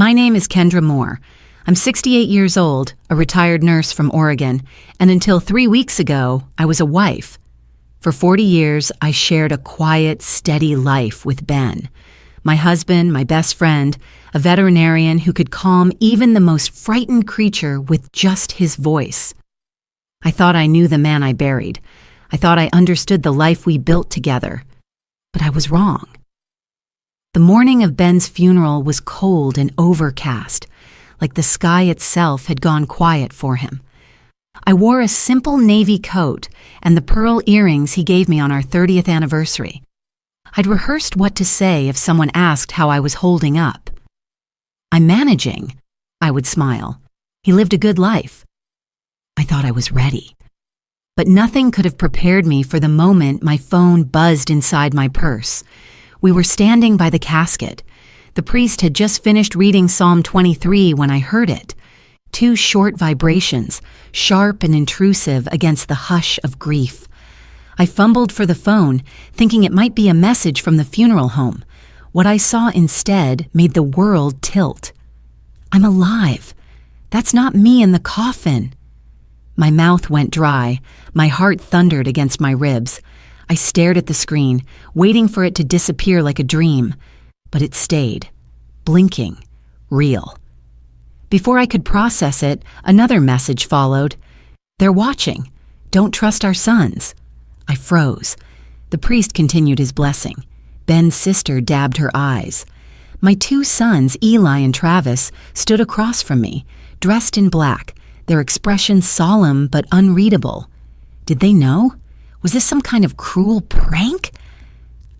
My name is Kendra Moore. I'm 68 years old, a retired nurse from Oregon, and until 3 weeks ago, I was a wife. For 40 years, I shared a quiet, steady life with Ben, my husband, my best friend, a veterinarian who could calm even the most frightened creature with just his voice. I thought I knew the man I buried. I thought I understood the life we built together. But I was wrong. The morning of Ben's funeral was cold and overcast, like the sky itself had gone quiet for him. I wore a simple navy coat and the pearl earrings he gave me on our 30th anniversary. I'd rehearsed what to say if someone asked how I was holding up. "I'm managing," I would smile. "He lived a good life." I thought I was ready. But nothing could have prepared me for the moment my phone buzzed inside my purse. We were standing by the casket. The priest had just finished reading Psalm 23 when I heard it. 2 short vibrations, sharp and intrusive against the hush of grief. I fumbled for the phone, thinking it might be a message from the funeral home. What I saw instead made the world tilt. I'm alive. That's not me in the coffin. My mouth went dry. My heart thundered against my ribs. I stared at the screen, waiting for it to disappear like a dream. But it stayed, blinking, real. Before I could process it, another message followed. "They're watching. Don't trust our sons." I froze. The priest continued his blessing. Ben's sister dabbed her eyes. My 2 sons, Eli and Travis, stood across from me, dressed in black, their expressions solemn but unreadable. Did they know? Was this some kind of cruel prank?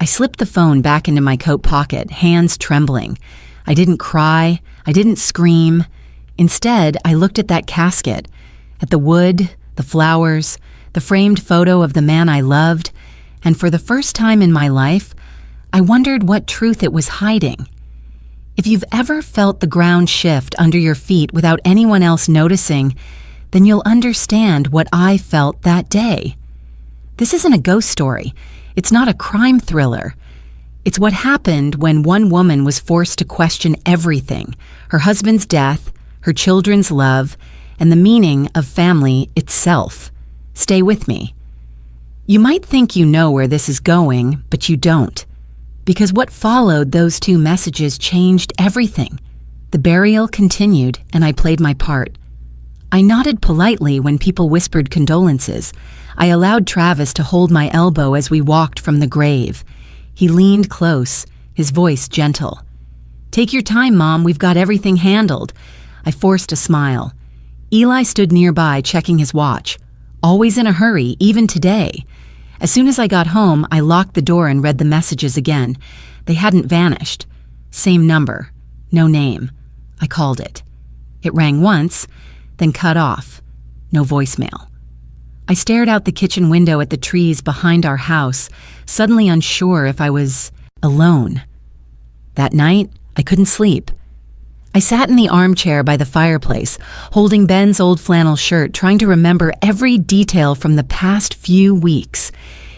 I slipped the phone back into my coat pocket, hands trembling. I didn't cry. I didn't scream. Instead, I looked at that casket, at the wood, the flowers, the framed photo of the man I loved, and for the first time in my life, I wondered what truth it was hiding. If you've ever felt the ground shift under your feet without anyone else noticing, then you'll understand what I felt that day. This isn't a ghost story. It's not a crime thriller. It's what happened when one woman was forced to question everything: her husband's death, her children's love, and the meaning of family itself. Stay with me. You might think you know where this is going, but you don't. Because what followed those 2 messages changed everything. The burial continued, and I played my part. I nodded politely when people whispered condolences. I allowed Travis to hold my elbow as we walked from the grave. He leaned close, his voice gentle. "Take your time, Mom, we've got everything handled." I forced a smile. Eli stood nearby, checking his watch. Always in a hurry, even today. As soon as I got home, I locked the door and read the messages again. They hadn't vanished. Same number, no name. I called it. It rang once, then cut off. No voicemail. I stared out the kitchen window at the trees behind our house, suddenly unsure if I was alone. That night, I couldn't sleep. I sat in the armchair by the fireplace, holding Ben's old flannel shirt, trying to remember every detail from the past few weeks.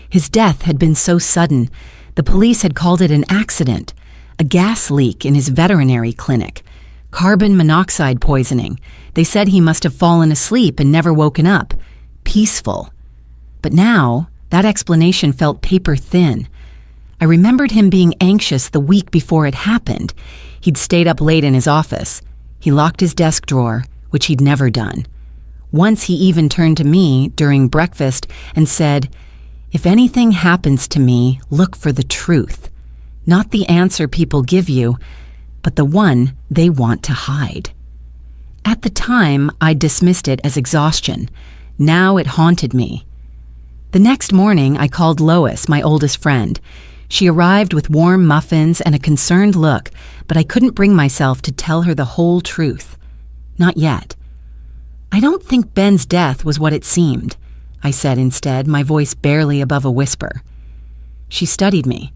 His death had been so sudden. The police had called it an accident, a gas leak in his veterinary clinic, carbon monoxide poisoning. They said he must have fallen asleep and never woken up. Peaceful. But now, that explanation felt paper thin. I remembered him being anxious the week before it happened. He'd stayed up late in his office. He locked his desk drawer, which he'd never done. Once he even turned to me during breakfast and said, "If anything happens to me, look for the truth. Not the answer people give you, but the one they want to hide." At the time, I dismissed it as exhaustion. Now it haunted me. The next morning, I called Lois, my oldest friend. She arrived with warm muffins and a concerned look, but I couldn't bring myself to tell her the whole truth. Not yet. "I don't think Ben's death was what it seemed," I said instead, my voice barely above a whisper. She studied me.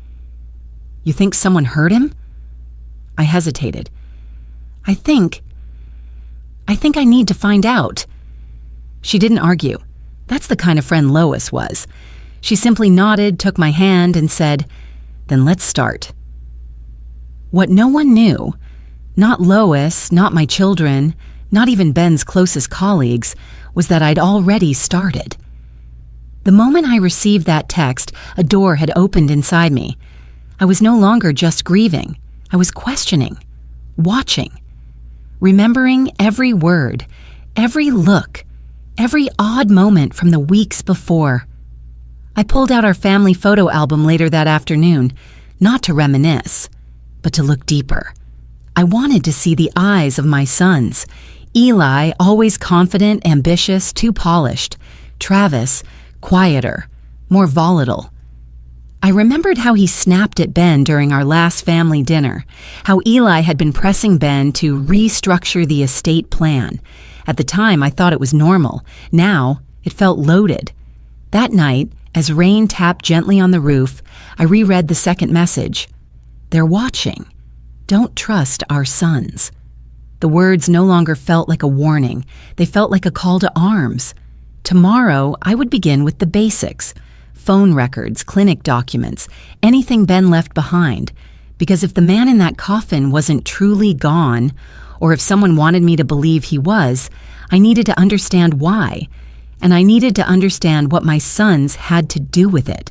"You think someone hurt him?" I hesitated. I think I need to find out." She didn't argue. That's the kind of friend Lois was. She simply nodded, took my hand, and said, "Then let's start." What no one knew, Not Lois, not my children, not even Ben's closest colleagues, was that I'd already started. The moment I received that text, a door had opened inside me. I was no longer just grieving. I was questioning, watching, remembering every word, every look, every odd moment from the weeks before. I pulled out our family photo album later that afternoon, not to reminisce, but to look deeper. I wanted to see the eyes of my sons. Eli, always confident, ambitious, too polished. Travis, quieter, more volatile. I remembered how he snapped at Ben during our last family dinner, how Eli had been pressing Ben to restructure the estate plan. At the time, I thought it was normal. Now, it felt loaded. That night, as rain tapped gently on the roof, I reread the second message. They're watching. Don't trust our sons. The words no longer felt like a warning. They felt like a call to arms. Tomorrow, I would begin with the basics. Phone records, clinic documents, anything Ben left behind. Because if the man in that coffin wasn't truly gone, or if someone wanted me to believe he was, I needed to understand why. And I needed to understand what my sons had to do with it.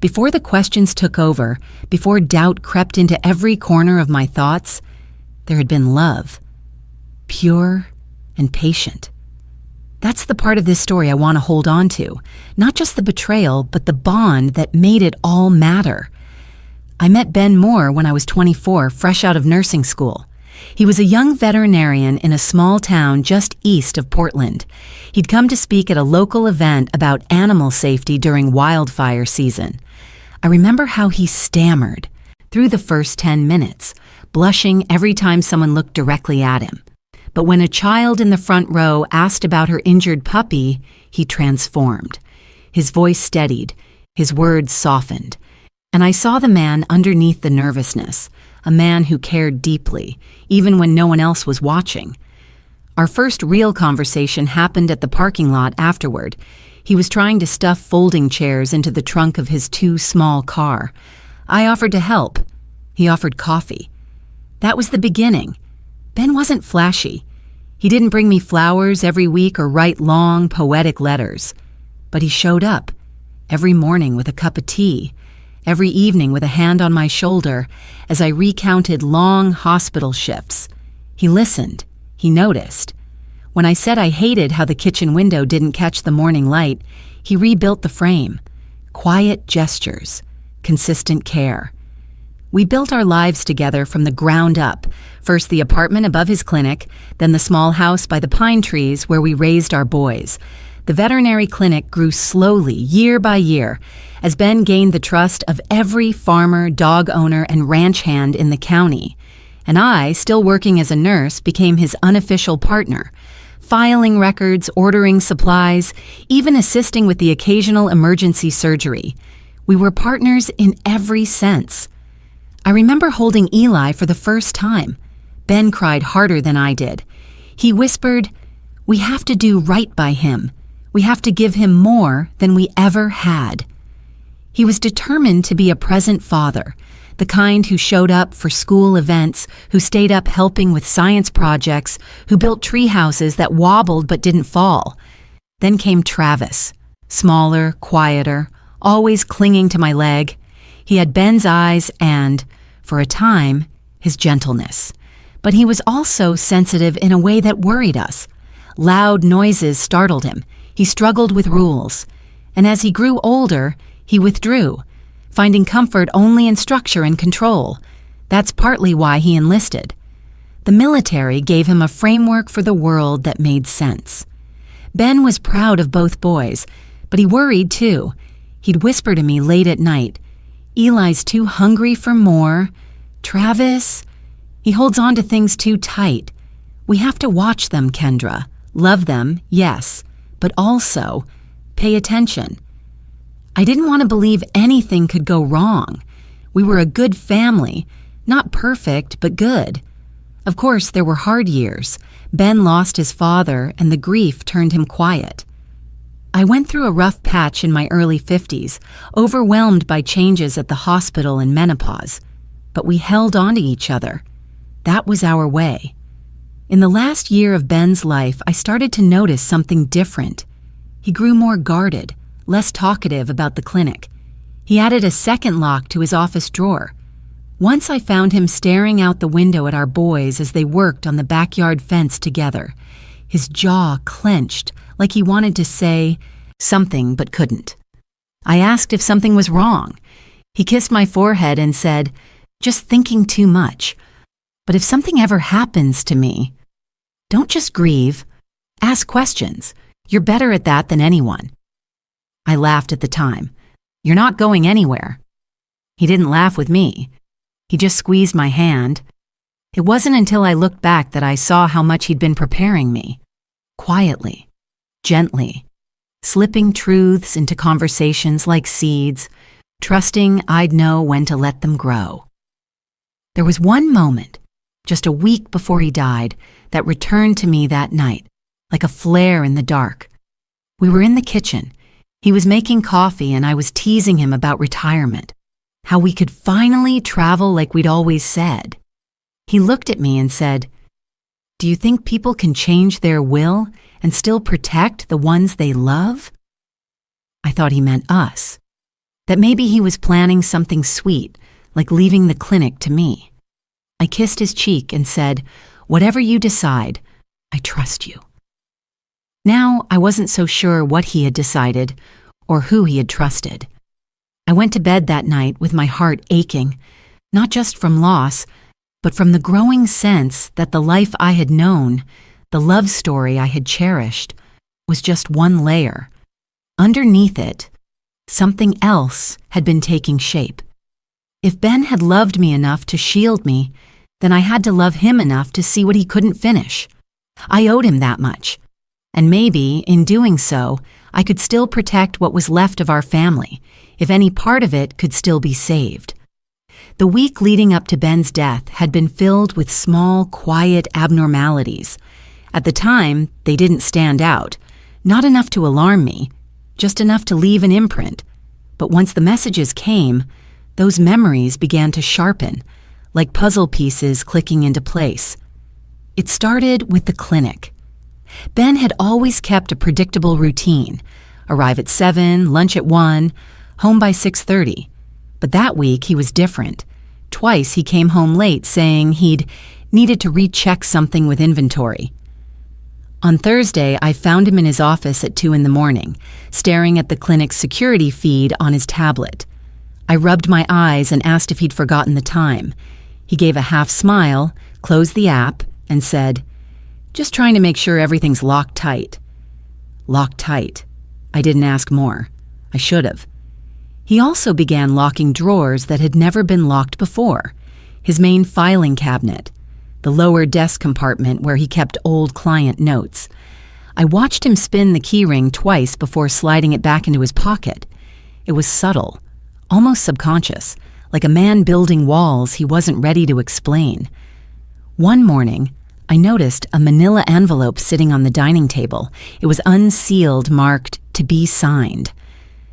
Before the questions took over, before doubt crept into every corner of my thoughts, there had been love, pure and patient. That's the part of this story I want to hold on to, not just the betrayal, but the bond that made it all matter. I met Ben Moore when I was 24, fresh out of nursing school. He was a young veterinarian in a small town just east of Portland. He'd come to speak at a local event about animal safety during wildfire season. I remember how he stammered through the first 10 minutes, blushing every time someone looked directly at him. But when a child in the front row asked about her injured puppy, he transformed. His voice steadied, his words softened. And I saw the man underneath the nervousness, a man who cared deeply, even when no one else was watching. Our first real conversation happened at the parking lot afterward. He was trying to stuff folding chairs into the trunk of his too small car. I offered to help. He offered coffee. That was the beginning. Ben wasn't flashy. He didn't bring me flowers every week or write long, poetic letters. But he showed up, every morning with a cup of tea, every evening with a hand on my shoulder as I recounted long hospital shifts. He listened. He noticed. When I said I hated how the kitchen window didn't catch the morning light, he rebuilt the frame. Quiet gestures, consistent care. We built our lives together from the ground up, first the apartment above his clinic, then the small house by the pine trees where we raised our boys. The veterinary clinic grew slowly, year by year, as Ben gained the trust of every farmer, dog owner, and ranch hand in the county. And I, still working as a nurse, became his unofficial partner, filing records, ordering supplies, even assisting with the occasional emergency surgery. We were partners in every sense. I remember holding Eli for the first time. Ben cried harder than I did. He whispered, "We have to do right by him. We have to give him more than we ever had." He was determined to be a present father, the kind who showed up for school events, who stayed up helping with science projects, who built tree houses that wobbled but didn't fall. Then came Travis, smaller, quieter, always clinging to my leg. He had Ben's eyes and, for a time, his gentleness. But he was also sensitive in a way that worried us. Loud noises startled him. He struggled with rules. And as he grew older, he withdrew, finding comfort only in structure and control. That's partly why he enlisted. The military gave him a framework for the world that made sense. Ben was proud of both boys, but he worried too. He'd whisper to me late at night, "Eli's too hungry for more. Travis, he holds on to things too tight. We have to watch them, Kendra. Love them, yes, but also pay attention." I didn't want to believe anything could go wrong. We were a good family, not perfect, but good. Of course, there were hard years. Ben lost his father, and the grief turned him quiet. I went through a rough patch in my early 50s, overwhelmed by changes at the hospital and menopause. But we held on to each other. That was our way. In the last year of Ben's life, I started to notice something different. He grew more guarded, less talkative about the clinic. He added a second lock to his office drawer. Once I found him staring out the window at our boys as they worked on the backyard fence together. His jaw clenched, like he wanted to say something but couldn't. I asked if something was wrong. He kissed my forehead and said, "Just thinking too much. But if something ever happens to me, don't just grieve. Ask questions. You're better at that than anyone." I laughed at the time. "You're not going anywhere." He didn't laugh with me. He just squeezed my hand. It wasn't until I looked back that I saw how much he'd been preparing me. Quietly, gently, slipping truths into conversations like seeds, trusting I'd know when to let them grow. There was one moment, just a week before he died, that returned to me that night, like a flare in the dark. We were in the kitchen. He was making coffee and I was teasing him about retirement, how we could finally travel like we'd always said. He looked at me and said, "Do you think people can change their will and still protect the ones they love?" I thought he meant us, that maybe he was planning something sweet, like leaving the clinic to me. I kissed his cheek and said, "Whatever you decide, I trust you." Now I wasn't so sure what he had decided or who he had trusted. I went to bed that night with my heart aching, not just from loss, but from the growing sense that the life I had known, the love story I had cherished, was just one layer. Underneath it, something else had been taking shape. If Ben had loved me enough to shield me, then I had to love him enough to see what he couldn't finish. I owed him that much. And maybe, in doing so, I could still protect what was left of our family, if any part of it could still be saved. The week leading up to Ben's death had been filled with small, quiet abnormalities. At the time, they didn't stand out. Not enough to alarm me, just enough to leave an imprint. But once the messages came, those memories began to sharpen, like puzzle pieces clicking into place. It started with the clinic. Ben had always kept a predictable routine. Arrive at 7, lunch at 1, home by 6:30. But that week he was different. Twice he came home late saying he'd needed to recheck something with inventory. On Thursday, I found him in his office at 2 a.m, staring at the clinic's security feed on his tablet. I rubbed my eyes and asked if he'd forgotten the time. He gave a half smile, closed the app, and said, "Just trying to make sure everything's locked tight." Locked tight. I didn't ask more. I should have. He also began locking drawers that had never been locked before. His main filing cabinet, the lower desk compartment where he kept old client notes. I watched him spin the keyring twice before sliding it back into his pocket. It was subtle, almost subconscious, like a man building walls he wasn't ready to explain. One morning, I noticed a manila envelope sitting on the dining table. It was unsealed, marked "to be signed."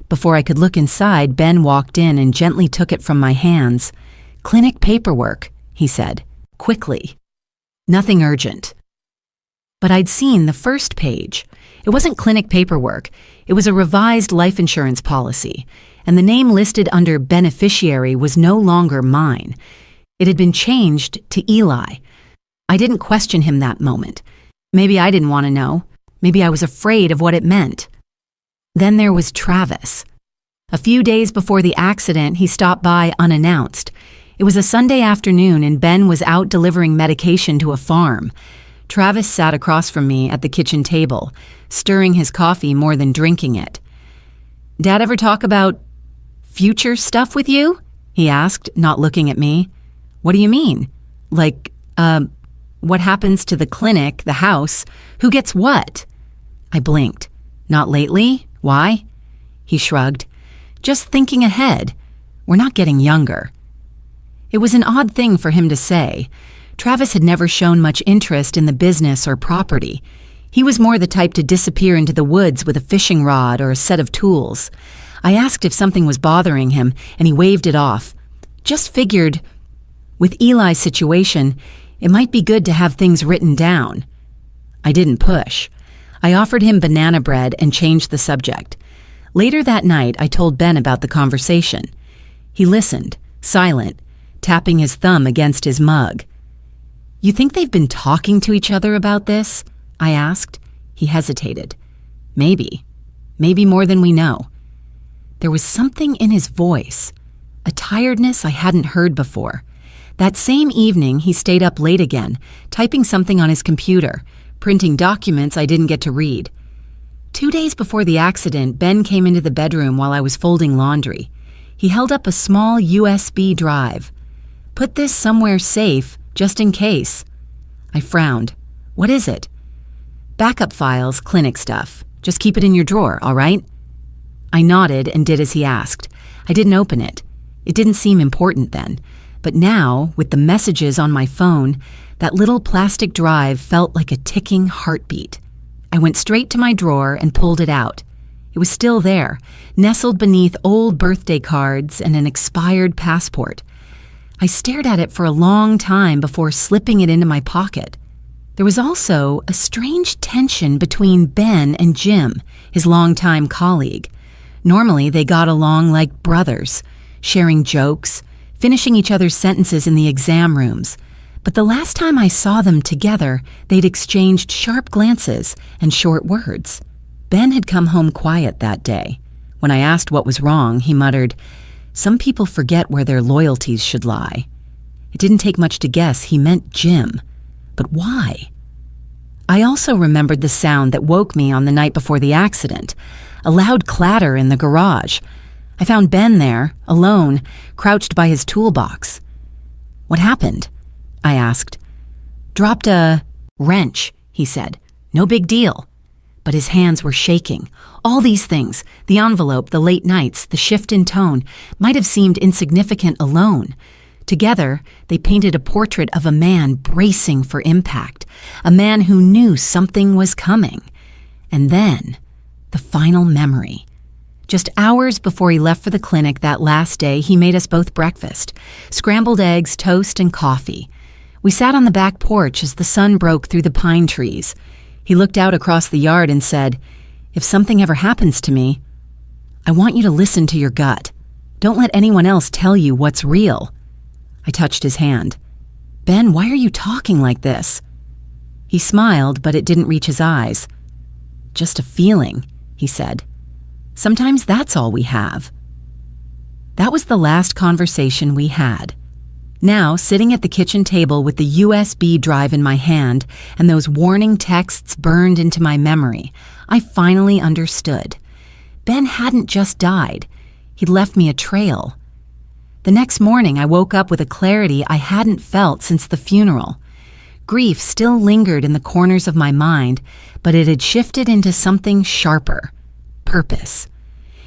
Before I could look inside, Ben walked in and gently took it from my hands. "Clinic paperwork," he said, quickly. Nothing urgent. But I'd seen the first page. It wasn't clinic paperwork. It was a revised life insurance policy, and the name listed under beneficiary was no longer mine. It had been changed to Eli. I didn't question him that moment. Maybe I didn't want to know. Maybe I was afraid of what it meant. Then there was Travis. A few days before the accident, he stopped by unannounced. It was a Sunday afternoon and Ben was out delivering medication to a farm. Travis sat across from me at the kitchen table, stirring his coffee more than drinking it. "Dad ever talk about future stuff with you?" he asked, not looking at me. "What do you mean? Like, what happens to the clinic, the house? Who gets what?" I blinked. "Not lately? Why?" He shrugged. "Just thinking ahead. We're not getting younger." It was an odd thing for him to say. Travis had never shown much interest in the business or property. He was more the type to disappear into the woods with a fishing rod or a set of tools. I asked if something was bothering him, and he waved it off. Just figured, with Eli's situation, It might be good to have things written down. I didn't push. I offered him banana bread and changed the subject. Later that night, I told Ben about the conversation. He listened, silent, tapping his thumb against his mug. "You think they've been talking to each other about this?" I asked. He hesitated. Maybe. Maybe more than we know. There was something in his voice, a tiredness I hadn't heard before. That same evening, he stayed up late again, typing something on his computer, printing documents I didn't get to read. 2 days before the accident, Ben came into the bedroom while I was folding laundry. He held up a small USB drive. "Put this somewhere safe, just in case." I frowned. "What is it?" "Backup files, clinic stuff. Just keep it in your drawer, all right?" I nodded and did as he asked. I didn't open it. It didn't seem important then. But now, with the messages on my phone, that little plastic drive felt like a ticking heartbeat. I went straight to my drawer and pulled it out. It was still there, nestled beneath old birthday cards and an expired passport. I stared at it for a long time before slipping it into my pocket. There was also a strange tension between Ben and Jim, his longtime colleague. Normally, they got along like brothers, sharing jokes, finishing each other's sentences in the exam rooms. But the last time I saw them together, they'd exchanged sharp glances and short words. Ben had come home quiet that day. When I asked what was wrong, he muttered, "Some people forget where their loyalties should lie." It didn't take much to guess he meant Jim. But why? I also remembered the sound that woke me on the night before the accident, a loud clatter in the garage. I found Ben there, alone, crouched by his toolbox. "What happened?" I asked. "Dropped a wrench," he said. "No big deal." But his hands were shaking. All these things, the envelope, the late nights, the shift in tone, might have seemed insignificant alone. Together, they painted a portrait of a man bracing for impact, a man who knew something was coming. And then, the final memory. Just hours before he left for the clinic that last day, he made us both breakfast, scrambled eggs, toast, and coffee. We sat on the back porch as the sun broke through the pine trees. He looked out across the yard and said, "If something ever happens to me, I want you to listen to your gut. Don't let anyone else tell you what's real." I touched his hand. "Ben, why are you talking like this?" He smiled, but it didn't reach his eyes. "Just a feeling," he said. "Sometimes that's all we have." That was the last conversation we had. Now, sitting at the kitchen table with the USB drive in my hand and those warning texts burned into my memory, I finally understood. Ben hadn't just died. He'd left me a trail. The next morning, I woke up with a clarity I hadn't felt since the funeral. Grief still lingered in the corners of my mind, but it had shifted into something sharper. Purpose.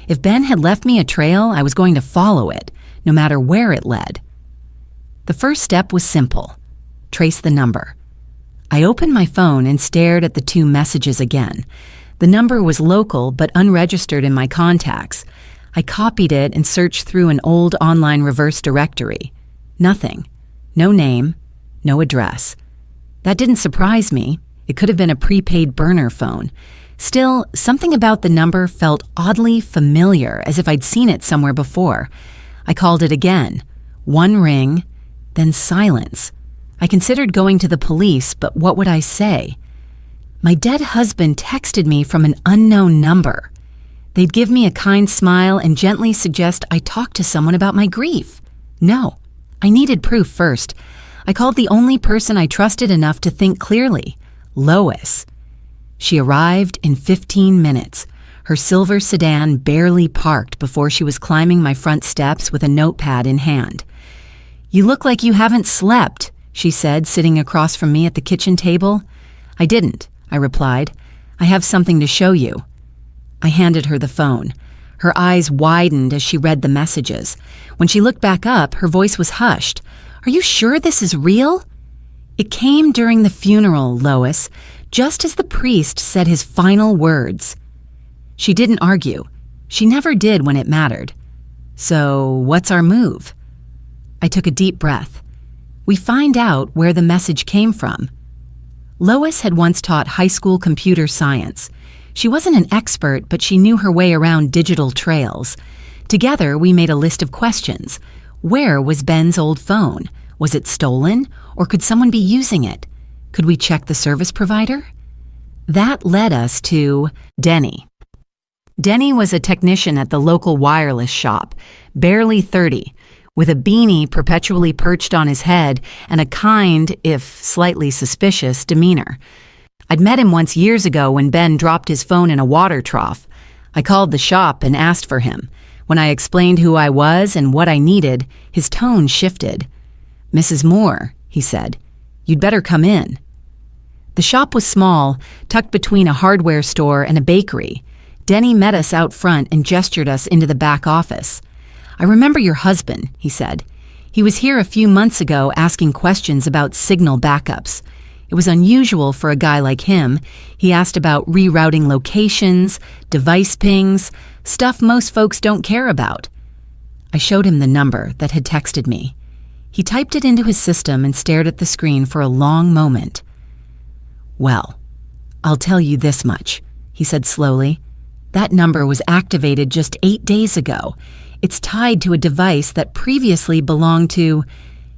If Ben had left me a trail, I was going to follow it, no matter where it led. The first step was simple. Trace the number. I opened my phone and stared at the 2 messages again. The number was local but unregistered in my contacts. I copied it and searched through an old online reverse directory. Nothing. No name. No address. That didn't surprise me. It could have been a prepaid burner phone. Still, something about the number felt oddly familiar, as if I'd seen it somewhere before. I called it again. 1 ring, then silence. I considered going to the police, but what would I say? My dead husband texted me from an unknown number. They'd give me a kind smile and gently suggest I talk to someone about my grief. No, I needed proof first. I called the only person I trusted enough to think clearly, Lois. She arrived in 15 minutes, her silver sedan barely parked before she was climbing my front steps with a notepad in hand. "You look like you haven't slept," she said, sitting across from me at the kitchen table. "I didn't," I replied. "I have something to show you." I handed her the phone. Her eyes widened as she read the messages. When she looked back up, her voice was hushed. "Are you sure this is real?" "It came during the funeral, Lois, just as the priest said his final words." She didn't argue. She never did when it mattered. "So, what's our move?" I took a deep breath. We find out where the message came from. Lois had once taught high school computer science. She wasn't an expert, but she knew her way around digital trails. Together, we made a list of questions. Where was Ben's old phone? Was it stolen, or could someone be using it? Could we check the service provider? That led us to Denny. Denny was a technician at the local wireless shop, barely 30, with a beanie perpetually perched on his head and a kind, if slightly suspicious, demeanor. I'd met him once years ago when Ben dropped his phone in a water trough. I called the shop and asked for him. When I explained who I was and what I needed, his tone shifted. "Mrs. Moore," he said, "you'd better come in." The shop was small, tucked between a hardware store and a bakery. Denny met us out front and gestured us into the back office. "I remember your husband," he said. "He was here a few months ago asking questions about signal backups. It was unusual for a guy like him. He asked about rerouting locations, device pings, stuff most folks don't care about." I showed him the number that had texted me. He typed it into his system and stared at the screen for a long moment. "Well, I'll tell you this much," he said slowly. "That number was activated just 8 days ago. It's tied to a device that previously belonged to..."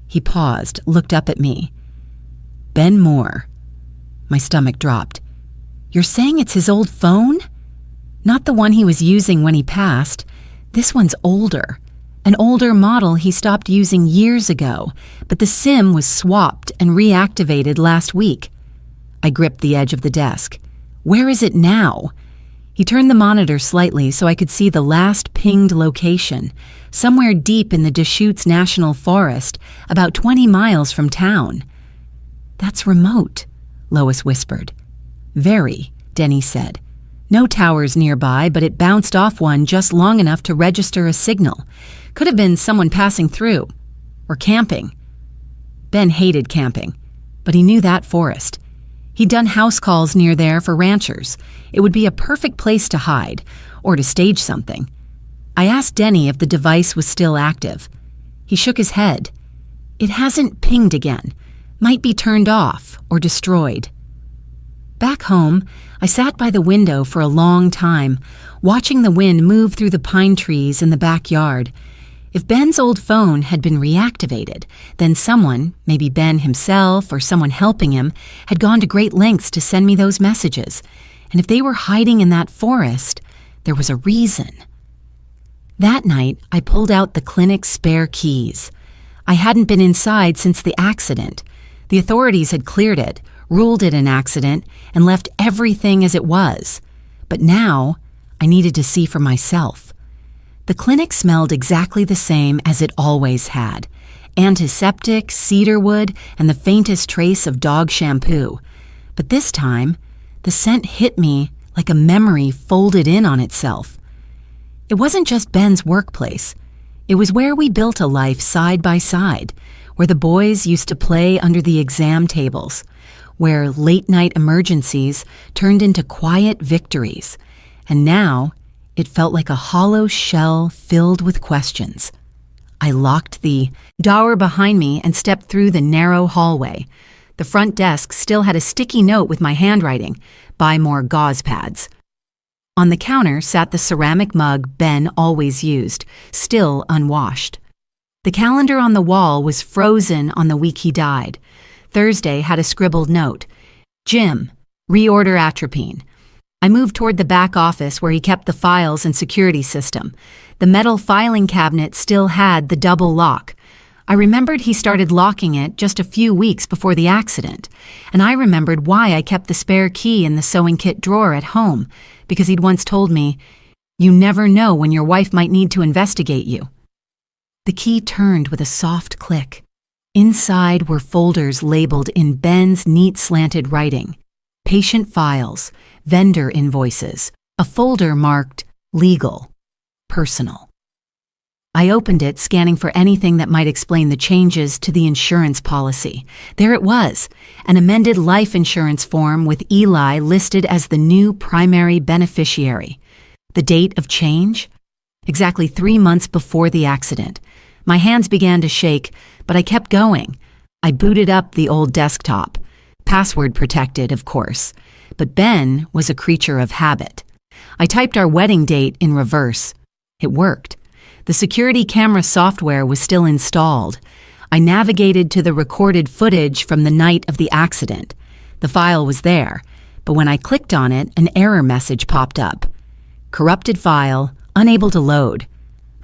He paused, looked up at me. "Ben Moore." My stomach dropped. "You're saying it's his old phone?" "Not the one he was using when he passed. This one's older. An older model he stopped using years ago, but the SIM was swapped and reactivated last week." I gripped the edge of the desk. "Where is it now?" He turned the monitor slightly so I could see the last pinged location, somewhere deep in the Deschutes National Forest, about 20 miles from town. "That's remote," Lois whispered. "Very," Denny said. "No towers nearby, but it bounced off one just long enough to register a signal. Could have been someone passing through. Or camping." Ben hated camping, but he knew that forest. He'd done house calls near there for ranchers. It would be a perfect place to hide, or to stage something. I asked Denny if the device was still active. He shook his head. "It hasn't pinged again. Might be turned off or destroyed." Back home, I sat by the window for a long time, watching the wind move through the pine trees in the backyard. If Ben's old phone had been reactivated, then someone, maybe Ben himself or someone helping him, had gone to great lengths to send me those messages. And if they were hiding in that forest, there was a reason. That night, I pulled out the clinic's spare keys. I hadn't been inside since the accident. The authorities had cleared it, ruled it an accident, and left everything as it was. But now, I needed to see for myself. The clinic smelled exactly the same as it always had. Antiseptic, cedarwood, and the faintest trace of dog shampoo. But this time, the scent hit me like a memory folded in on itself. It wasn't just Ben's workplace. It was where we built a life side by side, where the boys used to play under the exam tables, where late-night emergencies turned into quiet victories. And now, it felt like a hollow shell filled with questions. I locked the door behind me and stepped through the narrow hallway. The front desk still had a sticky note with my handwriting, "Buy more gauze pads." On the counter sat the ceramic mug Ben always used, still unwashed. The calendar on the wall was frozen on the week he died. Thursday had a scribbled note, "Jim, reorder atropine." I moved toward the back office where he kept the files and security system. The metal filing cabinet still had the double lock. I remembered he started locking it just a few weeks before the accident, and I remembered why I kept the spare key in the sewing kit drawer at home, because he'd once told me, "You never know when your wife might need to investigate you." The key turned with a soft click. Inside were folders labeled in Ben's neat slanted writing. Patient files, vendor invoices, a folder marked legal, personal. I opened it, scanning for anything that might explain the changes to the insurance policy. There it was, an amended life insurance form with Eli listed as the new primary beneficiary. The date of change? Exactly 3 months before the accident. My hands began to shake, but I kept going. I booted up the old desktop. Password protected, of course. But Ben was a creature of habit. I typed our wedding date in reverse. It worked. The security camera software was still installed. I navigated to the recorded footage from the night of the accident. The file was there, but when I clicked on it, an error message popped up. Corrupted file, unable to load.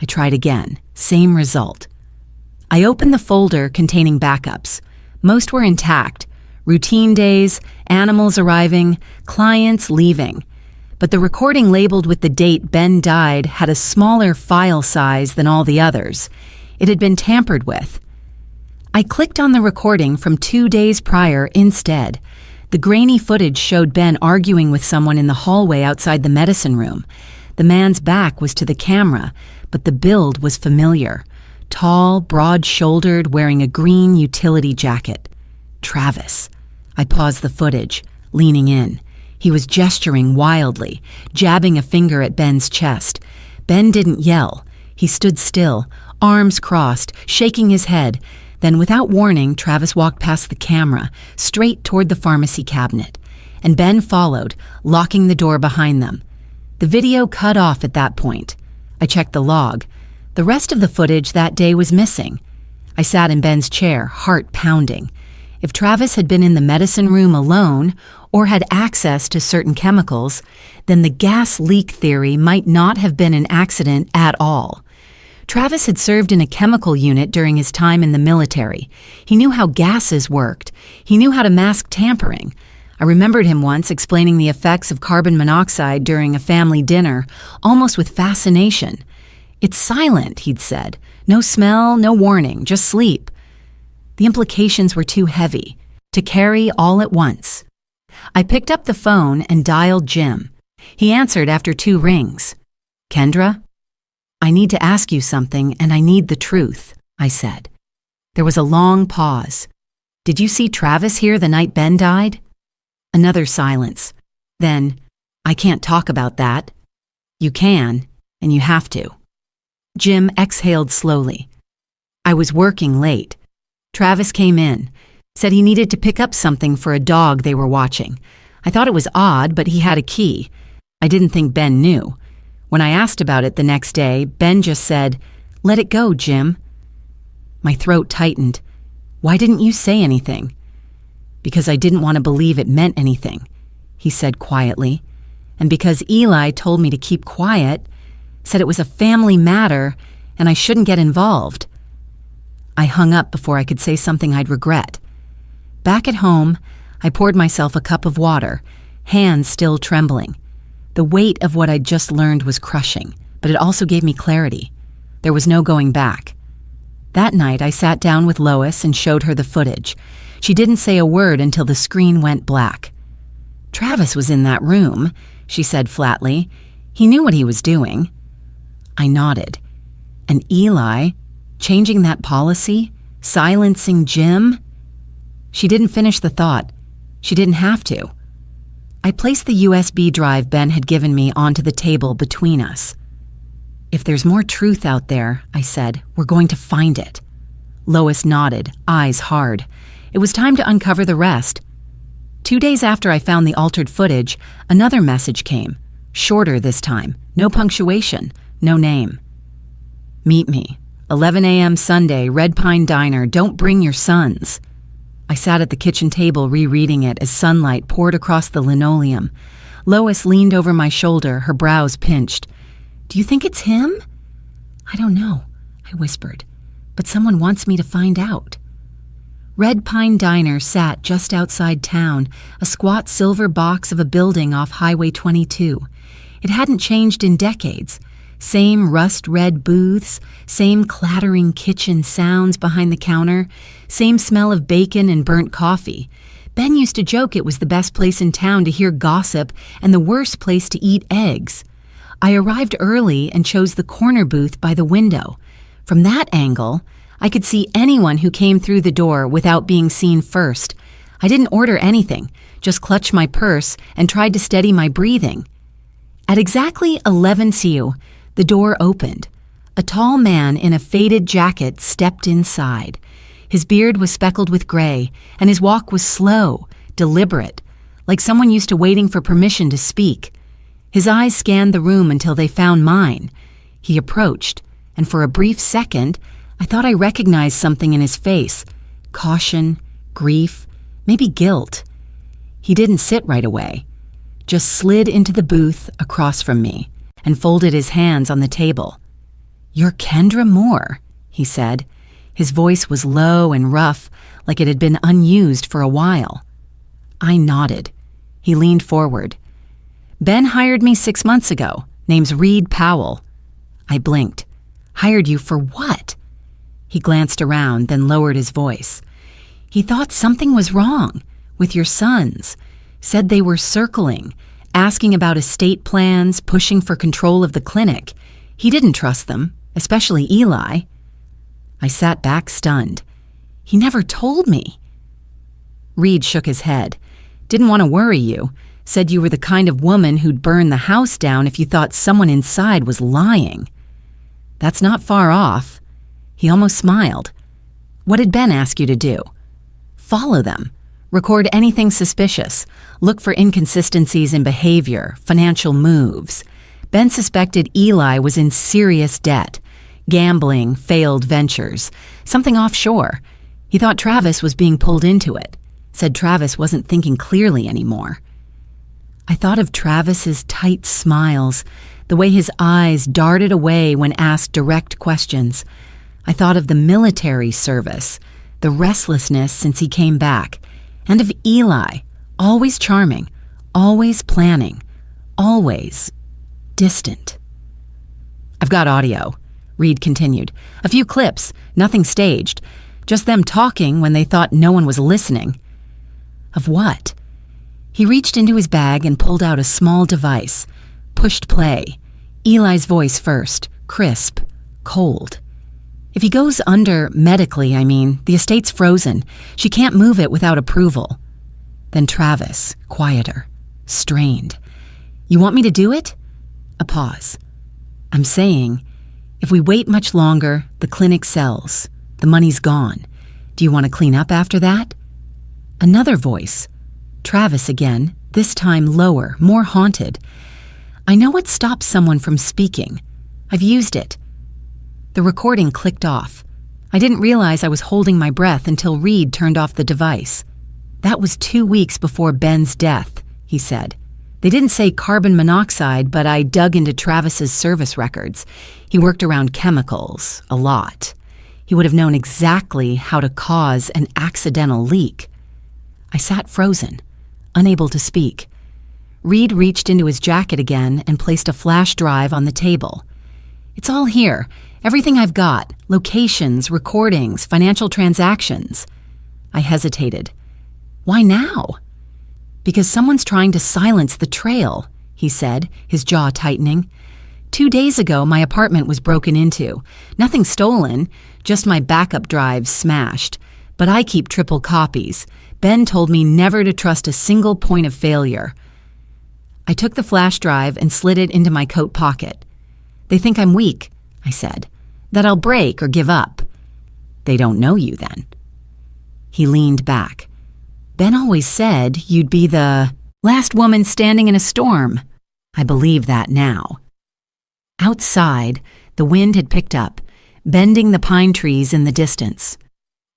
I tried again. Same result. I opened the folder containing backups. Most were intact. Routine days, animals arriving, clients leaving. But the recording labeled with the date Ben died had a smaller file size than all the others. It had been tampered with. I clicked on the recording from 2 days prior instead. The grainy footage showed Ben arguing with someone in the hallway outside the medicine room. The man's back was to the camera, but the build was familiar. Tall, broad-shouldered, wearing a green utility jacket. Travis. I paused the footage, leaning in. He was gesturing wildly, jabbing a finger at Ben's chest. Ben didn't yell. He stood still, arms crossed, shaking his head. Then, without warning, Travis walked past the camera, straight toward the pharmacy cabinet, and Ben followed, locking the door behind them. The video cut off at that point. I checked the log. The rest of the footage that day was missing. I sat in Ben's chair, heart pounding. If Travis had been in the medicine room alone or had access to certain chemicals, then the gas leak theory might not have been an accident at all. Travis had served in a chemical unit during his time in the military. He knew how gases worked. He knew how to mask tampering. I remembered him once explaining the effects of carbon monoxide during a family dinner, almost with fascination. "It's silent," he'd said. "No smell, no warning, just sleep." The implications were too heavy to carry all at once. I picked up the phone and dialed Jim. He answered after 2 rings. "Kendra? I need to ask you something, and I need the truth," I said. There was a long pause. "Did you see Travis here the night Ben died?" Another silence. Then, "I can't talk about that." "You can, and you have to." Jim exhaled slowly. "I was working late. Travis came in, said he needed to pick up something for a dog they were watching. I thought it was odd, but he had a key. I didn't think Ben knew. When I asked about it the next day, Ben just said, 'Let it go, Jim.'" My throat tightened. "Why didn't you say anything?" "Because I didn't want to believe it meant anything," he said quietly. "And because Eli told me to keep quiet, said it was a family matter and I shouldn't get involved." I hung up before I could say something I'd regret. Back at home, I poured myself a cup of water, hands still trembling. The weight of what I'd just learned was crushing, but it also gave me clarity. There was no going back. That night, I sat down with Lois and showed her the footage. She didn't say a word until the screen went black. "Travis was in that room," she said flatly. "He knew what he was doing." I nodded. "And Eli, changing that policy, silencing Jim?" She didn't finish the thought. She didn't have to. I placed the USB drive Ben had given me onto the table between us. "If there's more truth out there," I said, "we're going to find it." Lois nodded, eyes hard. It was time to uncover the rest. 2 days after I found the altered footage, another message came. Shorter this time. No punctuation. No name. "Meet me. 11 a.m. Sunday, Red Pine Diner. Don't bring your sons." I sat at the kitchen table rereading it as sunlight poured across the linoleum. Lois leaned over my shoulder, her brows pinched. "Do you think it's him?" "I don't know," I whispered, "but someone wants me to find out." Red Pine Diner sat just outside town, a squat silver box of a building off Highway 22. It hadn't changed in decades. Same rust-red booths, same clattering kitchen sounds behind the counter, same smell of bacon and burnt coffee. Ben used to joke it was the best place in town to hear gossip and the worst place to eat eggs. I arrived early and chose the corner booth by the window. From that angle, I could see anyone who came through the door without being seen first. I didn't order anything, just clutched my purse and tried to steady my breathing. At exactly 11 CU, the door opened. A tall man in a faded jacket stepped inside. His beard was speckled with gray, and his walk was slow, deliberate, like someone used to waiting for permission to speak. His eyes scanned the room until they found mine. He approached, and for a brief second, I thought I recognized something in his face. Caution, grief, maybe guilt. He didn't sit right away, just slid into the booth across from me and folded his hands on the table. "You're Kendra Moore," he said. His voice was low and rough, like it had been unused for a while. I nodded. He leaned forward. "Ben hired me 6 months ago. Name's Reed Powell." I blinked. "Hired you for what?" He glanced around, then lowered his voice. "He thought something was wrong with your sons. Said they were circling, asking about estate plans, pushing for control of the clinic. He didn't trust them, especially Eli." I sat back stunned. "He never told me." Reed shook his head. "Didn't want to worry you. Said you were the kind of woman who'd burn the house down if you thought someone inside was lying." "That's not far off." He almost smiled. "What did Ben ask you to do?" "Follow them. Record anything suspicious. Look for inconsistencies in behavior, financial moves." Ben suspected Eli was in serious debt. Gambling, failed ventures, something offshore. He thought Travis was being pulled into it. Said Travis wasn't thinking clearly anymore. I thought of Travis's tight smiles, the way his eyes darted away when asked direct questions. I thought of the military service, the restlessness since he came back, and of Eli, always charming, always planning, always distant. "I've got audio," Reed continued. "A few clips, nothing staged. Just them talking when they thought no one was listening." "Of what?" He reached into his bag and pulled out a small device. Pushed play. Eli's voice first, crisp, cold. "If he goes under, medically, the estate's frozen. She can't move it without approval." Then Travis, quieter, strained. "You want me to do it?" A pause. "I'm saying, if we wait much longer, the clinic sells. The money's gone. Do you want to clean up after that?" Another voice. Travis again, this time lower, more haunted. "I know what stops someone from speaking. I've used it." The recording clicked off. I didn't realize I was holding my breath until Reed turned off the device. "That was 2 weeks before Ben's death," he said. "They didn't say carbon monoxide, but I dug into Travis's service records. He worked around chemicals, a lot. He would have known exactly how to cause an accidental leak." I sat frozen, unable to speak. Reed reached into his jacket again and placed a flash drive on the table. "It's all here. Everything I've got. Locations, recordings, financial transactions." I hesitated. "Why now?" "Because someone's trying to silence the trail," he said, his jaw tightening. 2 days ago, my apartment was broken into. Nothing stolen, just my backup drives smashed. But I keep triple copies. Ben told me never to trust a single point of failure. I took the flash drive and slid it into my coat pocket. "They think I'm weak," I said, "that I'll break or give up." "They don't know you then." He leaned back. "Ben always said you'd be the last woman standing in a storm." I believe that now. Outside, the wind had picked up, bending the pine trees in the distance.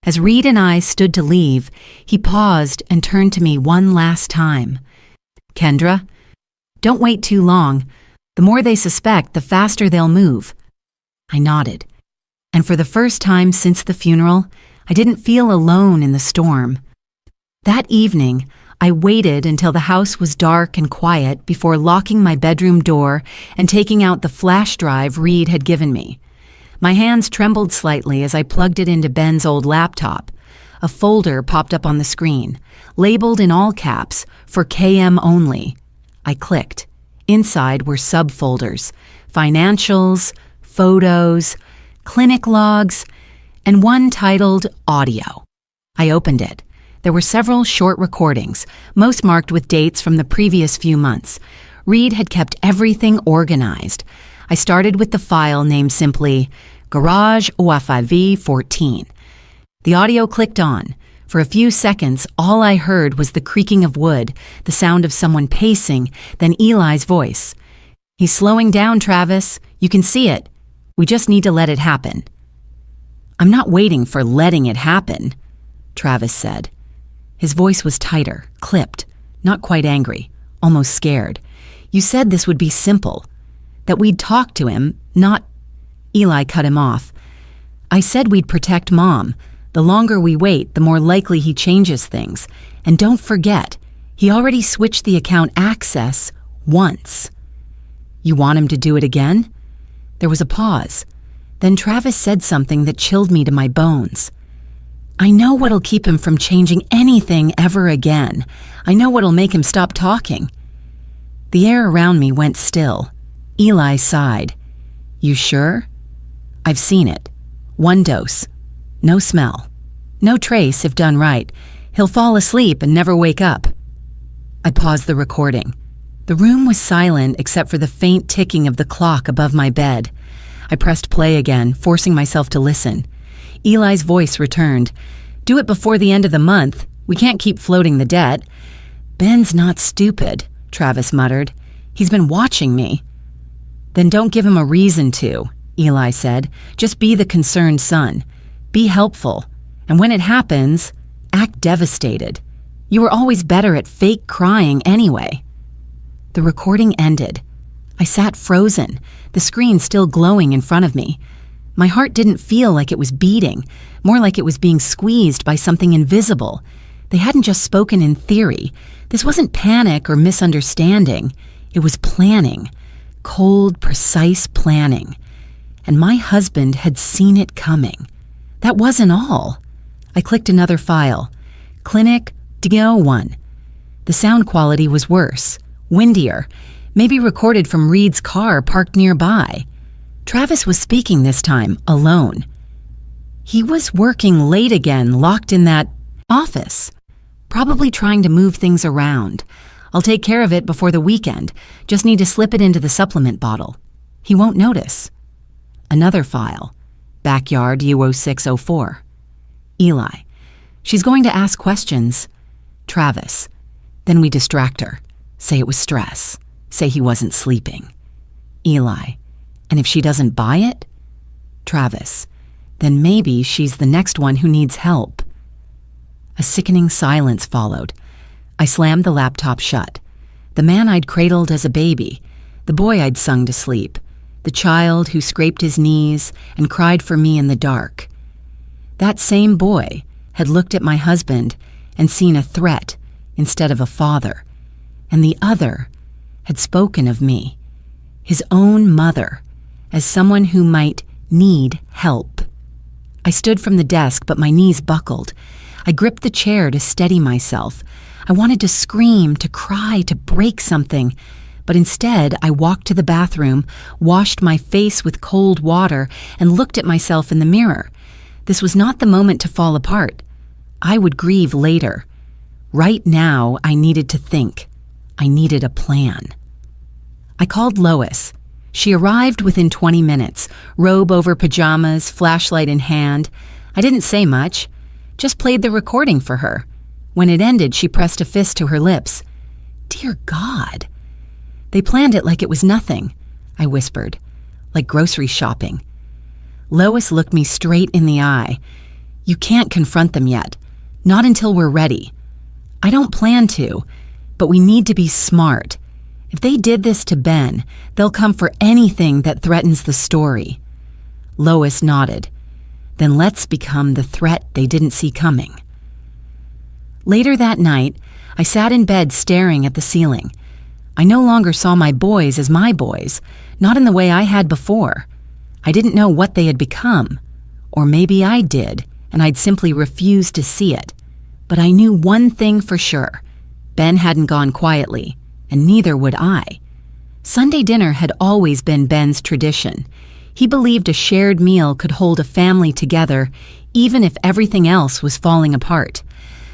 As Reed and I stood to leave, he paused and turned to me one last time. "Kendra, don't wait too long. The more they suspect, the faster they'll move." I nodded. And for the first time since the funeral, I didn't feel alone in the storm. That evening, I waited until the house was dark and quiet before locking my bedroom door and taking out the flash drive Reed had given me. My hands trembled slightly as I plugged it into Ben's old laptop. A folder popped up on the screen, labeled in all caps, for KM only. I clicked. Inside were subfolders, financials, photos, clinic logs, and one titled Audio. I opened it. There were several short recordings, most marked with dates from the previous few months. Reed had kept everything organized. I started with the file named simply Garage OFIV 14. The audio clicked on. For a few seconds, all I heard was the creaking of wood, the sound of someone pacing, then Eli's voice. "He's slowing down, Travis. You can see it. We just need to let it happen." "I'm not waiting for letting it happen," Travis said. His voice was tighter, clipped, not quite angry, almost scared. "You said this would be simple, that we'd talk to him, not—" Eli cut him off. "I said we'd protect Mom. The longer we wait, the more likely he changes things. And don't forget, he already switched the account access once." "You want him to do it again?" There was a pause. Then Travis said something that chilled me to my bones. "I know what'll keep him from changing anything ever again. I know what'll make him stop talking." The air around me went still. Eli sighed. "You sure?" "I've seen it. 1 dose. No smell. No trace if done right. He'll fall asleep and never wake up." I paused the recording. The room was silent except for the faint ticking of the clock above my bed. I pressed play again, forcing myself to listen. Eli's voice returned. "Do it before the end of the month. We can't keep floating the debt." "Ben's not stupid," Travis muttered. "He's been watching me." "Then don't give him a reason to," Eli said. "Just be the concerned son. Be helpful. And when it happens, act devastated. You were always better at fake crying anyway." The recording ended. I sat frozen, the screen still glowing in front of me. My heart didn't feel like it was beating, more like it was being squeezed by something invisible. They hadn't just spoken in theory. This wasn't panic or misunderstanding. It was planning. Cold, precise planning. And my husband had seen it coming. That wasn't all. I clicked another file. Clinic DO1. The sound quality was worse, windier, maybe recorded from Reed's car parked nearby. Travis was speaking this time, alone. He was working late again, locked in that office, probably trying to move things around. "I'll take care of it before the weekend. Just need to slip it into the supplement bottle. He won't notice." Another file. Backyard U0604. Eli. "She's going to ask questions." Travis. "Then we distract her. Say it was stress. Say he wasn't sleeping." Eli. "And if she doesn't buy it?" Travis. "Then maybe she's the next one who needs help." A sickening silence followed. I slammed the laptop shut. The man I'd cradled as a baby, the boy I'd sung to sleep, the child who scraped his knees and cried for me in the dark. That same boy had looked at my husband and seen a threat instead of a father, and the other had spoken of me, his own mother, as someone who might need help. I stood from the desk, but my knees buckled. I gripped the chair to steady myself. I wanted to scream, to cry, to break something, but instead I walked to the bathroom, washed my face with cold water, and looked at myself in the mirror. This was not the moment to fall apart. I would grieve later. Right now, I needed to think. I needed a plan. I called Lois. She arrived within 20 minutes, robe over pajamas, flashlight in hand. I didn't say much, just played the recording for her. When it ended, she pressed a fist to her lips. "Dear God." "They planned it like it was nothing," I whispered, "like grocery shopping." Lois looked me straight in the eye. "You can't confront them yet. Not until we're ready." "I don't plan to, but we need to be smart. If they did this to Ben, they'll come for anything that threatens the story." Lois nodded. "Then let's become the threat they didn't see coming." Later that night, I sat in bed staring at the ceiling. I no longer saw my boys as my boys, not in the way I had before. I didn't know what they had become. Or maybe I did, and I'd simply refused to see it. But I knew one thing for sure. Ben hadn't gone quietly, and neither would I. Sunday dinner had always been Ben's tradition. He believed a shared meal could hold a family together, even if everything else was falling apart.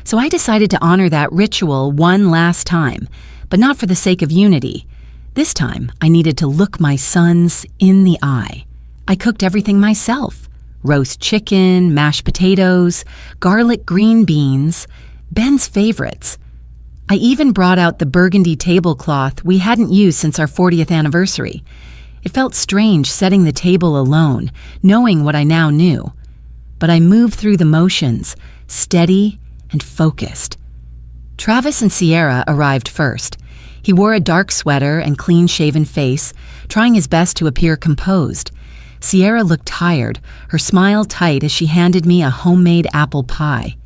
So I decided to honor that ritual one last time, but not for the sake of unity. This time, I needed to look my sons in the eye. I cooked everything myself. Roast chicken, mashed potatoes, garlic green beans, Ben's favorites. I even brought out the burgundy tablecloth we hadn't used since our 40th anniversary. It felt strange setting the table alone, knowing what I now knew. But I moved through the motions, steady and focused. Travis and Sierra arrived first. He wore a dark sweater and clean-shaven face, trying his best to appear composed. Sierra looked tired, her smile tight as she handed me a homemade apple pie.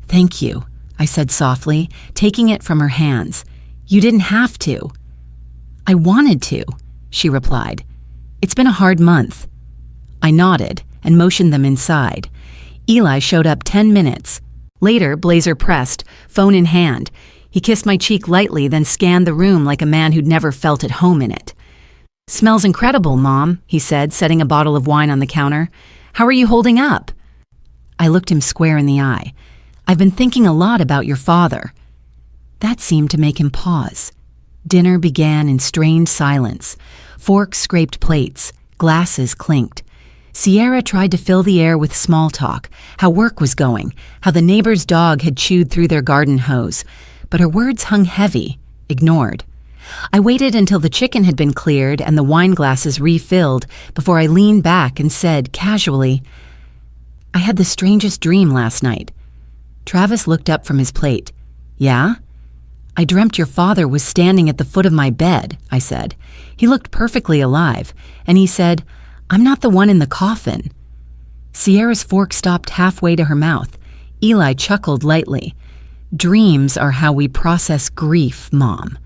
"Thank you," I said softly, taking it from her hands. "You didn't have to." "I wanted to," she replied. "It's been a hard month." I nodded and motioned them inside. Eli showed up 10 minutes. Later, Blazer pressed, phone in hand. He kissed my cheek lightly, then scanned the room like a man who'd never felt at home in it. "Smells incredible, Mom," he said, setting a bottle of wine on the counter. "How are you holding up?" I looked him square in the eye. "I've been thinking a lot about your father." That seemed to make him pause. Dinner began in strained silence. Forks scraped plates. Glasses clinked. Sierra tried to fill the air with small talk, how work was going, how the neighbor's dog had chewed through their garden hose, but her words hung heavy, ignored. I waited until the chicken had been cleared and the wine glasses refilled before I leaned back and said casually, "I had the strangest dream last night." Travis looked up from his plate. "Yeah?" "I dreamt your father was standing at the foot of my bed," I said. "He looked perfectly alive, and he said, 'I'm not the one in the coffin.'" Sierra's fork stopped halfway to her mouth. Eli chuckled lightly. "Dreams are how we process grief, Mom."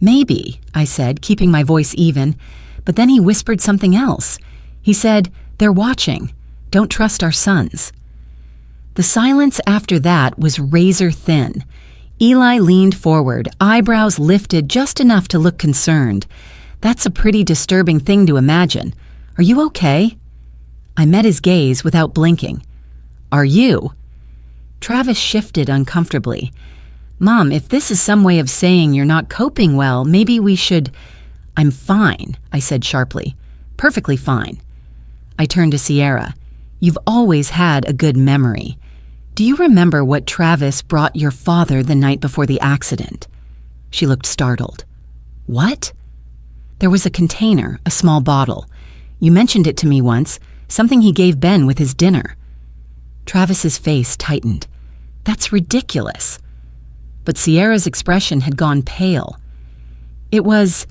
"Maybe," I said, keeping my voice even, but then he whispered something else. He said, "They're watching. Don't trust our sons." The silence after that was razor thin. Eli leaned forward, eyebrows lifted just enough to look concerned. "That's a pretty disturbing thing to imagine. Are you okay?" I met his gaze without blinking. "Are you?" Travis shifted uncomfortably. "Mom, if this is some way of saying you're not coping well, maybe we should—" "I'm fine," I said sharply. "Perfectly fine." I turned to Sierra. "You've always had a good memory. Do you remember what Travis brought your father the night before the accident?" She looked startled. "What?" "There was a container, a small bottle. You mentioned it to me once, something he gave Ben with his dinner." Travis's face tightened. "That's ridiculous." But Sierra's expression had gone pale. "It was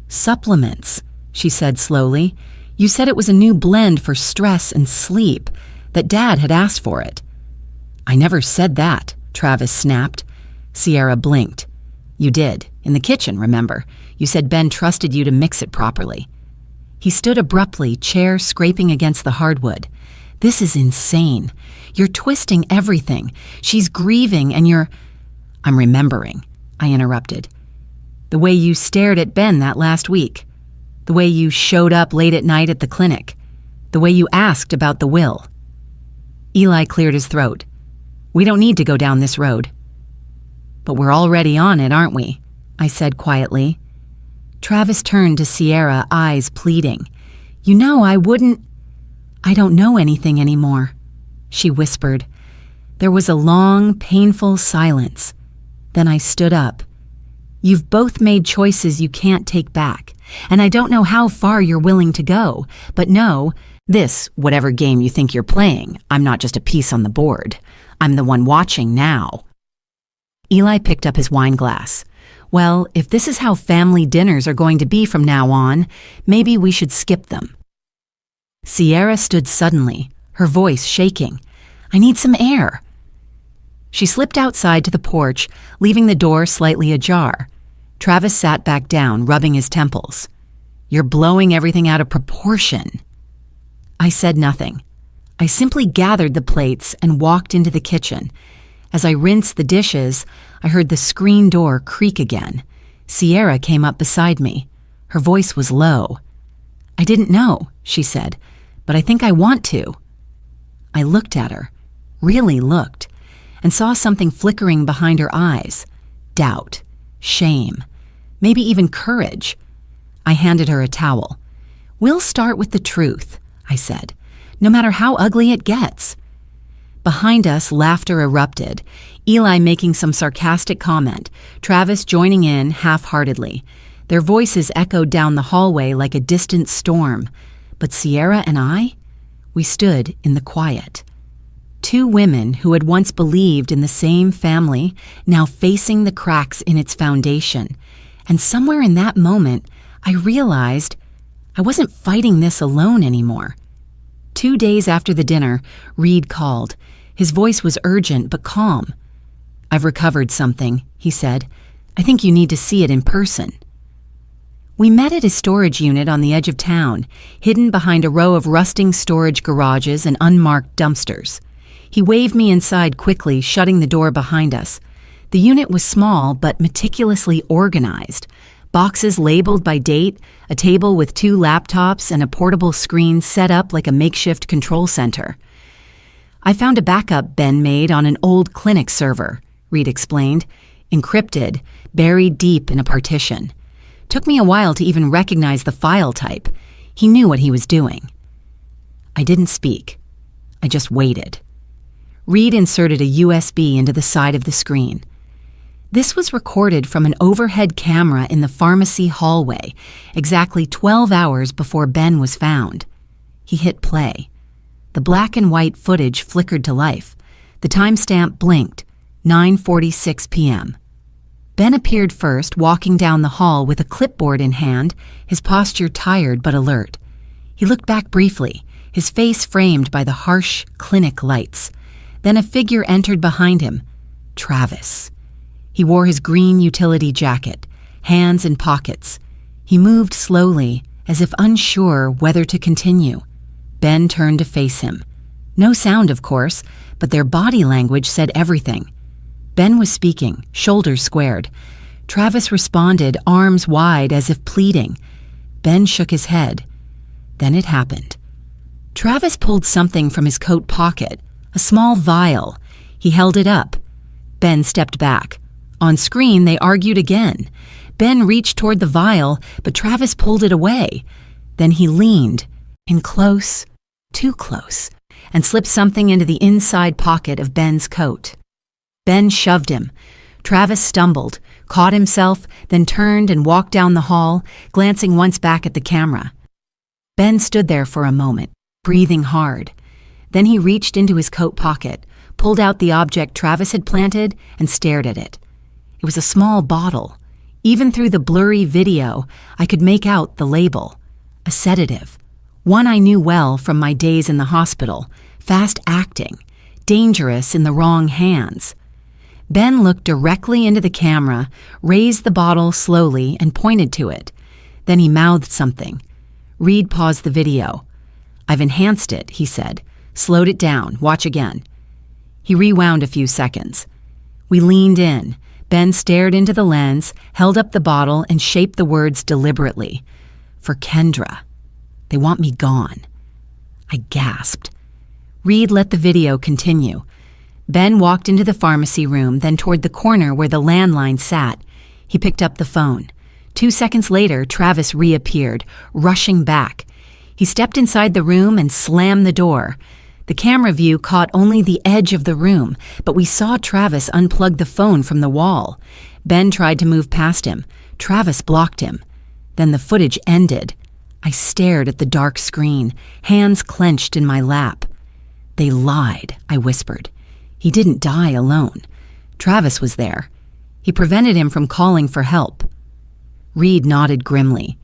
supplements," she said slowly. "You said it was a new blend for stress and sleep, that Dad had asked for it." "I never said that," Travis snapped. Sierra blinked. "You did, in the kitchen, remember? You said Ben trusted you to mix it properly." He stood abruptly, chair scraping against the hardwood. "This is insane. You're twisting everything. She's grieving and you're—" "I'm remembering," I interrupted. "The way you stared at Ben that last week. The way you showed up late at night at the clinic. The way you asked about the will." Eli cleared his throat. "We don't need to go down this road." "But we're already on it, aren't we?" I said quietly. Travis turned to Sierra, eyes pleading. "You know I wouldn't—" "I don't know anything anymore," she whispered. There was a long, painful silence. Then I stood up. "You've both made choices you can't take back, and I don't know how far you're willing to go, but know, this, whatever game you think you're playing, I'm not just a piece on the board. I'm the one watching now." Eli picked up his wine glass. "Well, if this is how family dinners are going to be from now on, maybe we should skip them." Sierra stood suddenly, her voice shaking. "I need some air." She slipped outside to the porch, leaving the door slightly ajar. Travis sat back down, rubbing his temples. "You're blowing everything out of proportion." I said nothing. I simply gathered the plates and walked into the kitchen. As I rinsed the dishes, I heard the screen door creak again. Sierra came up beside me. Her voice was low. "I didn't know," she said, "but I think I want to." I looked at her, really looked, and saw something flickering behind her eyes. Doubt, shame, maybe even courage. I handed her a towel. "We'll start with the truth," I said. "No matter how ugly it gets." Behind us, laughter erupted, Eli making some sarcastic comment, Travis joining in half-heartedly. Their voices echoed down the hallway like a distant storm. But Sierra and I? We stood in the quiet. Two women who had once believed in the same family, now facing the cracks in its foundation. And somewhere in that moment, I realized I wasn't fighting this alone anymore. 2 days after the dinner, Reed called. His voice was urgent but calm. "I've recovered something," he said. "I think you need to see it in person." We met at his storage unit on the edge of town, hidden behind a row of rusting storage garages and unmarked dumpsters. He waved me inside quickly, shutting the door behind us. The unit was small but meticulously organized. Boxes labeled by date, a table with 2 laptops, and a portable screen set up like a makeshift control center. "I found a backup Ben made on an old clinic server," Reed explained, "encrypted, buried deep in a partition. Took me a while to even recognize the file type. He knew what he was doing." I didn't speak. I just waited. Reed inserted a USB into the side of the screen. This was recorded from an overhead camera in the pharmacy hallway, exactly 12 hours before Ben was found. He hit play. The black and white footage flickered to life. The timestamp blinked, 9:46 p.m. Ben appeared first, walking down the hall with a clipboard in hand, his posture tired but alert. He looked back briefly, his face framed by the harsh clinic lights. Then a figure entered behind him, Travis. He wore his green utility jacket, hands in pockets. He moved slowly, as if unsure whether to continue. Ben turned to face him. No sound, of course, but their body language said everything. Ben was speaking, shoulders squared. Travis responded, arms wide as if pleading. Ben shook his head. Then it happened. Travis pulled something from his coat pocket, a small vial. He held it up. Ben stepped back. On screen, they argued again. Ben reached toward the vial, but Travis pulled it away. Then he leaned, in close, too close, and slipped something into the inside pocket of Ben's coat. Ben shoved him. Travis stumbled, caught himself, then turned and walked down the hall, glancing once back at the camera. Ben stood there for a moment, breathing hard. Then he reached into his coat pocket, pulled out the object Travis had planted, and stared at it. It was a small bottle. Even through the blurry video, I could make out the label. A sedative. One I knew well from my days in the hospital. Fast-acting. Dangerous in the wrong hands. Ben looked directly into the camera, raised the bottle slowly, and pointed to it. Then he mouthed something. Reed paused the video. "I've enhanced it," he said. "Slowed it down. Watch again." He rewound a few seconds. We leaned in. Ben stared into the lens, held up the bottle, and shaped the words deliberately. "For Kendra. They want me gone." I gasped. Reed let the video continue. Ben walked into the pharmacy room, then toward the corner where the landline sat. He picked up the phone. 2 seconds later, Travis reappeared, rushing back. He stepped inside the room and slammed the door. The camera view caught only the edge of the room, but we saw Travis unplug the phone from the wall. Ben tried to move past him. Travis blocked him. Then the footage ended. I stared at the dark screen, hands clenched in my lap. "They lied," I whispered. "He didn't die alone. Travis was there. He prevented him from calling for help." Reed nodded grimly.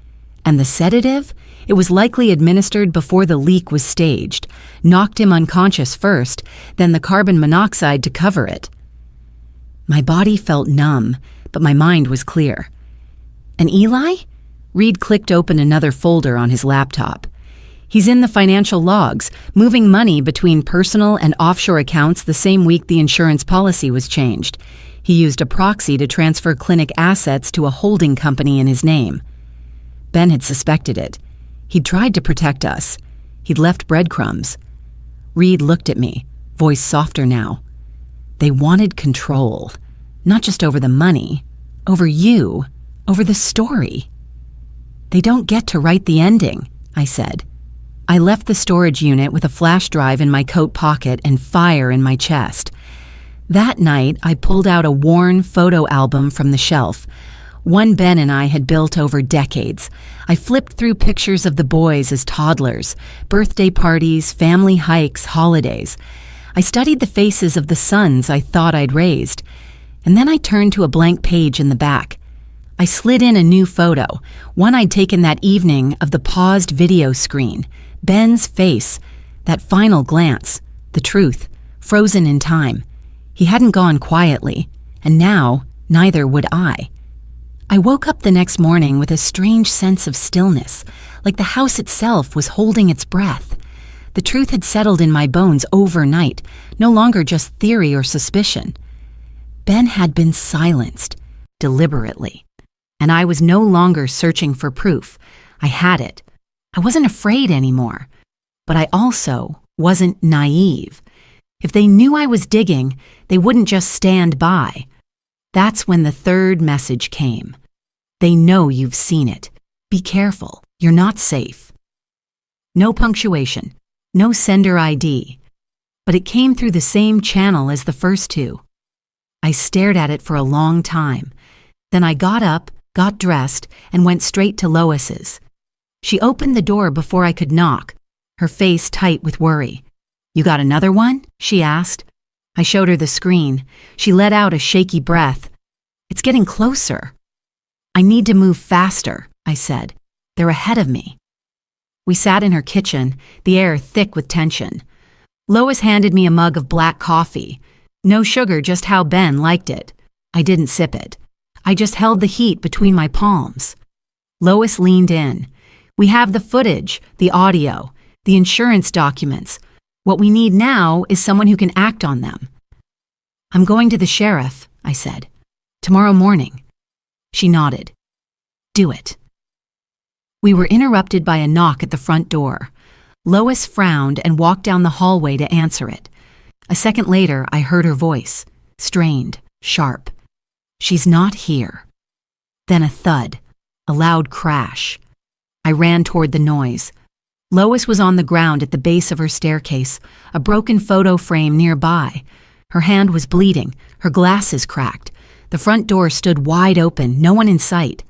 "And the sedative? It was likely administered before the leak was staged. Knocked him unconscious first, then the carbon monoxide to cover it." My body felt numb, but my mind was clear. "And Eli?" Reed clicked open another folder on his laptop. "He's in the financial logs, moving money between personal and offshore accounts the same week the insurance policy was changed. He used a proxy to transfer clinic assets to a holding company in his name." Ben had suspected it. He'd tried to protect us. He'd left breadcrumbs. Reed looked at me, voice softer now. "They wanted control, not just over the money, over you, over the story." "They don't get to write the ending," I said. I left the storage unit with a flash drive in my coat pocket and fire in my chest. That night, I pulled out a worn photo album from the shelf, one Ben and I had built over decades. I flipped through pictures of the boys as toddlers, birthday parties, family hikes, holidays. I studied the faces of the sons I thought I'd raised, and then I turned to a blank page in the back. I slid in a new photo, one I'd taken that evening of the paused video screen, Ben's face, that final glance, the truth, frozen in time. He hadn't gone quietly, and now neither would I. I woke up the next morning with a strange sense of stillness, like the house itself was holding its breath. The truth had settled in my bones overnight, no longer just theory or suspicion. Ben had been silenced, deliberately, and I was no longer searching for proof. I had it. I wasn't afraid anymore, but I also wasn't naive. If they knew I was digging, they wouldn't just stand by. That's when the third message came. They know you've seen it. Be careful. You're not safe. No punctuation. No sender ID. But it came through the same channel as the first two. I stared at it for a long time. Then I got up, got dressed, and went straight to Lois's. She opened the door before I could knock, her face tight with worry. "You got another one?" she asked. I showed her the screen. She let out a shaky breath. "It's getting closer." "I need to move faster," I said. "They're ahead of me." We sat in her kitchen, the air thick with tension. Lois handed me a mug of black coffee. No sugar, just how Ben liked it. I didn't sip it. I just held the heat between my palms. Lois leaned in. "We have the footage, the audio, the insurance documents. What we need now is someone who can act on them." "I'm going to the sheriff," I said. "Tomorrow morning." She nodded. "Do it." We were interrupted by a knock at the front door. Lois frowned and walked down the hallway to answer it. A second later, I heard her voice, strained, sharp. "She's not here." Then a thud, a loud crash. I ran toward the noise. Lois was on the ground at the base of her staircase, a broken photo frame nearby. Her hand was bleeding, her glasses cracked. The front door stood wide open, no one in sight.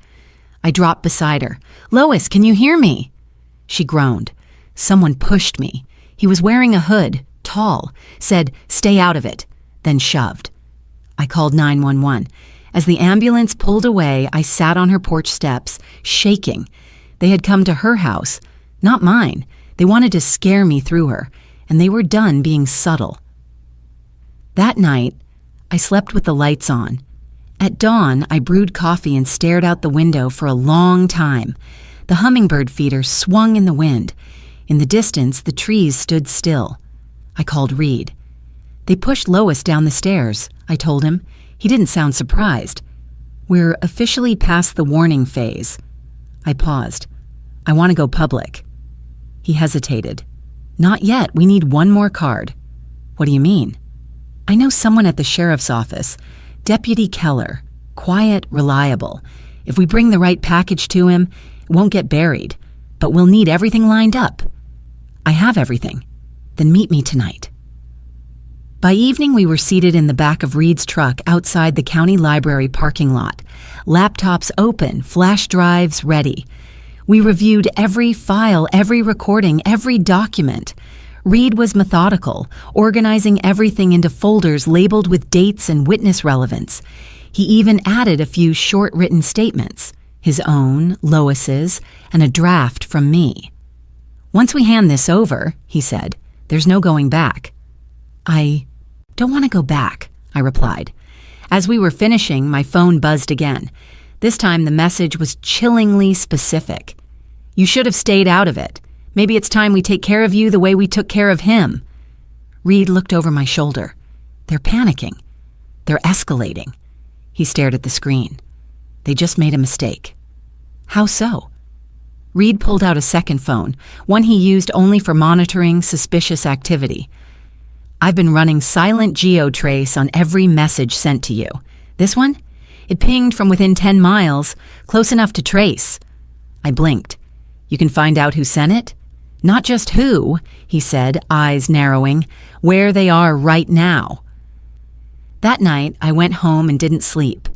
I dropped beside her. "Lois, can you hear me?" She groaned. Someone pushed me. He was wearing a hood, tall, said, "Stay out of it," then shoved. I called 911. As the ambulance pulled away, I sat on her porch steps, shaking. They had come to her house, not mine. They wanted to scare me through her, and they were done being subtle. That night, I slept with the lights on. At dawn, I brewed coffee and stared out the window for a long time. The hummingbird feeder swung in the wind. In the distance, the trees stood still. I called Reed. "They pushed Lois down the stairs," I told him. He didn't sound surprised. "We're officially past the warning phase." I paused. "I want to go public." He hesitated. "Not yet. We need one more card." "What do you mean?" "I know someone at the sheriff's office. Deputy Keller. Quiet, reliable. If we bring the right package to him, it won't get buried. But we'll need everything lined up." "I have everything." "Then meet me tonight." By evening, we were seated in the back of Reed's truck outside the county library parking lot. Laptops open, flash drives ready. We reviewed every file, every recording, every document. Reed was methodical, organizing everything into folders labeled with dates and witness relevance. He even added a few short written statements, his own, Lois's, and a draft from me. "Once we hand this over," he said, "there's no going back." "I don't want to go back," I replied. As we were finishing, my phone buzzed again. This time the message was chillingly specific. "You should have stayed out of it. Maybe it's time we take care of you the way we took care of him." Reed looked over my shoulder. "They're panicking. They're escalating." He stared at the screen. "They just made a mistake." "How so?" Reed pulled out a second phone, one he used only for monitoring suspicious activity. "I've been running silent geotrace on every message sent to you. This one? It pinged from within 10 miles, close enough to trace." I blinked. "You can find out who sent it?" Not just who, he said, eyes narrowing, where they are right now. That night, I went home and didn't sleep.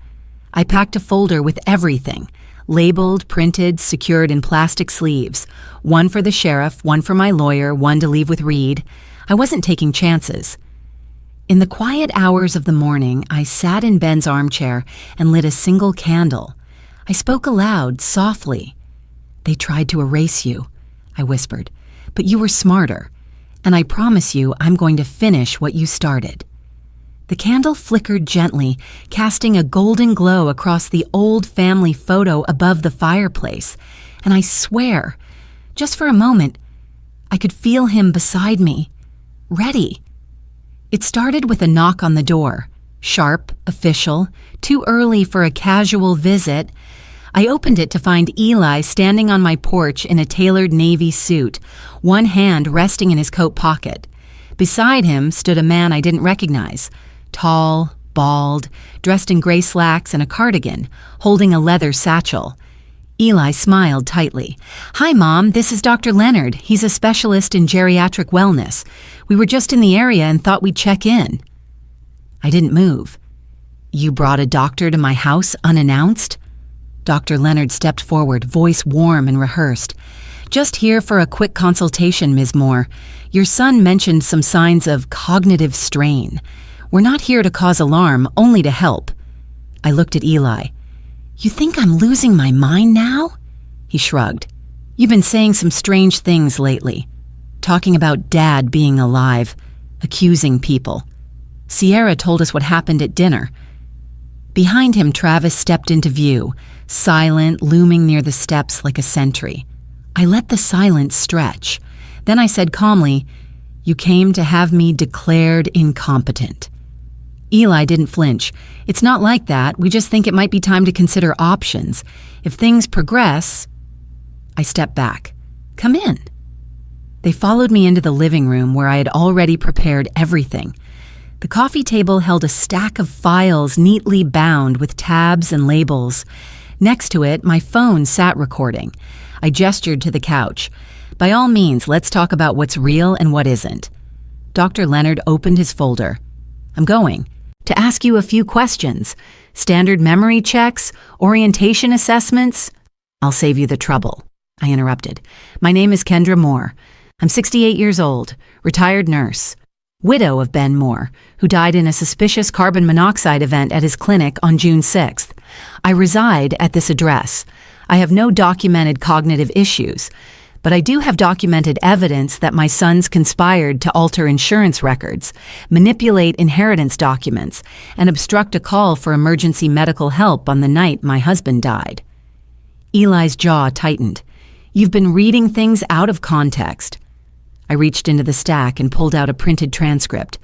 I packed a folder with everything, labeled, printed, secured in plastic sleeves. One for the sheriff, one for my lawyer, one to leave with Reed. I wasn't taking chances. In the quiet hours of the morning, I sat in Ben's armchair and lit a single candle. I spoke aloud, softly. "They tried to erase you," I whispered, "but you were smarter, and I promise you I'm going to finish what you started." The candle flickered gently, casting a golden glow across the old family photo above the fireplace, and I swear, just for a moment, I could feel him beside me, ready. It started with a knock on the door, sharp, official, too early for a casual visit. I opened it to find Eli standing on my porch in a tailored navy suit, one hand resting in his coat pocket. Beside him stood a man I didn't recognize, tall, bald, dressed in gray slacks and a cardigan, holding a leather satchel. Eli smiled tightly. "Hi, Mom, this is Dr. Leonard. He's a specialist in geriatric wellness. We were just in the area and thought we'd check in." I didn't move. "You brought a doctor to my house unannounced?" Dr. Leonard stepped forward, voice warm and rehearsed. "Just here for a quick consultation, Ms. Moore. Your son mentioned some signs of cognitive strain. We're not here to cause alarm, only to help." I looked at Eli. "You think I'm losing my mind now?" He shrugged. "You've been saying some strange things lately. Talking about Dad being alive, accusing people. Sierra told us what happened at dinner." Behind him, Travis stepped into view, silent, looming near the steps like a sentry. I let the silence stretch. Then I said calmly, "You came to have me declared incompetent." Eli didn't flinch. "It's not like that. We just think it might be time to consider options. If things progress..." I stepped back. "Come in." They followed me into the living room where I had already prepared everything. The coffee table held a stack of files neatly bound with tabs and labels. Next to it, my phone sat recording. I gestured to the couch. "By all means, let's talk about what's real and what isn't." Dr. Leonard opened his folder. "I'm going to ask you a few questions. Standard memory checks, orientation assessments." "I'll save you the trouble," I interrupted. "My name is Kendra Moore. I'm 68 years old, retired nurse, widow of Ben Moore, who died in a suspicious carbon monoxide event at his clinic on June 6th. I reside at this address. I have no documented cognitive issues, but I do have documented evidence that my sons conspired to alter insurance records, manipulate inheritance documents, and obstruct a call for emergency medical help on the night my husband died." Eli's jaw tightened. "You've been reading things out of context." I reached into the stack and pulled out a printed transcript.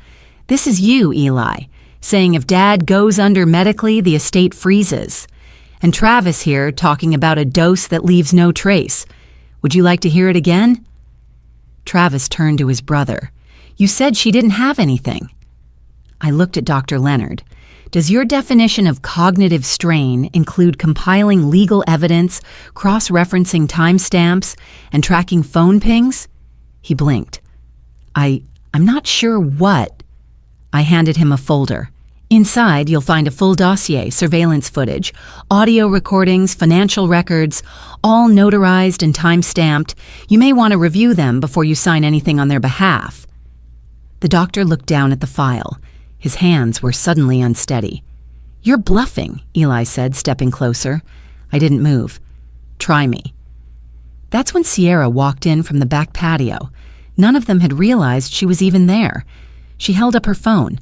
"This is you, Eli, saying if Dad goes under medically, the estate freezes. And Travis here talking about a dose that leaves no trace. Would you like to hear it again?" Travis turned to his brother. "You said she didn't have anything." I looked at Dr. Leonard. "Does your definition of cognitive strain include compiling legal evidence, cross-referencing timestamps, and tracking phone pings?" He blinked. I'm not sure what." I handed him a folder. "Inside, you'll find a full dossier, surveillance footage, audio recordings, financial records, all notarized and time-stamped. You may want to review them before you sign anything on their behalf." The doctor looked down at the file. His hands were suddenly unsteady. "You're bluffing," Eli said, stepping closer. I didn't move. "Try me." That's when Sierra walked in from the back patio. None of them had realized she was even there. She held up her phone.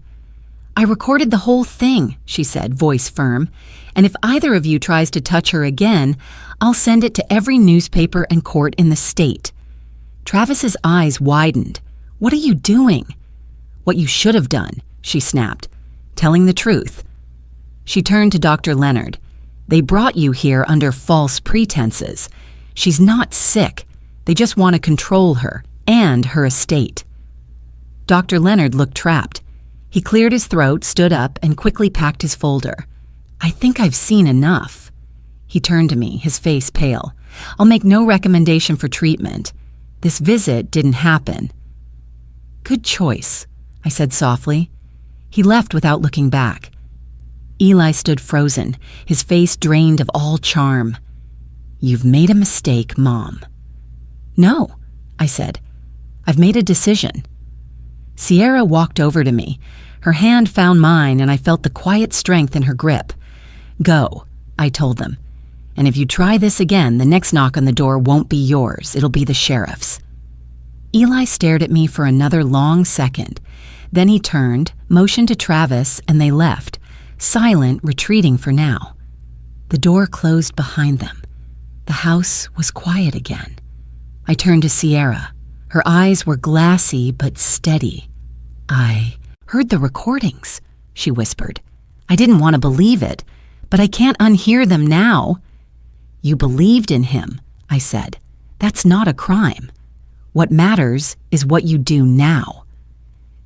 "I recorded the whole thing," she said, voice firm. "And if either of you tries to touch her again, I'll send it to every newspaper and court in the state." Travis's eyes widened. "What are you doing?" "What you should have done," she snapped. "Telling the truth." She turned to Dr. Leonard. "They brought you here under false pretenses. She's not sick. They just want to control her and her estate." Dr. Leonard looked trapped. He cleared his throat, stood up, and quickly packed his folder. "I think I've seen enough." He turned to me, his face pale. "I'll make no recommendation for treatment." This visit didn't happen. Good choice, I said softly. He left without looking back. Eli stood frozen, his face drained of all charm. You've made a mistake, Mom. No, I said. I've made a decision. Sierra walked over to me. Her hand found mine, and I felt the quiet strength in her grip. Go, I told them. And if you try this again, the next knock on the door won't be yours. It'll be the sheriff's. Eli stared at me for another long second. Then he turned, motioned to Travis, and they left, silent, retreating for now. The door closed behind them. The house was quiet again. I turned to Sierra. Her eyes were glassy but steady. I heard the recordings, she whispered. I didn't want to believe it, but I can't unhear them now. You believed in him, I said. That's not a crime. What matters is what you do now.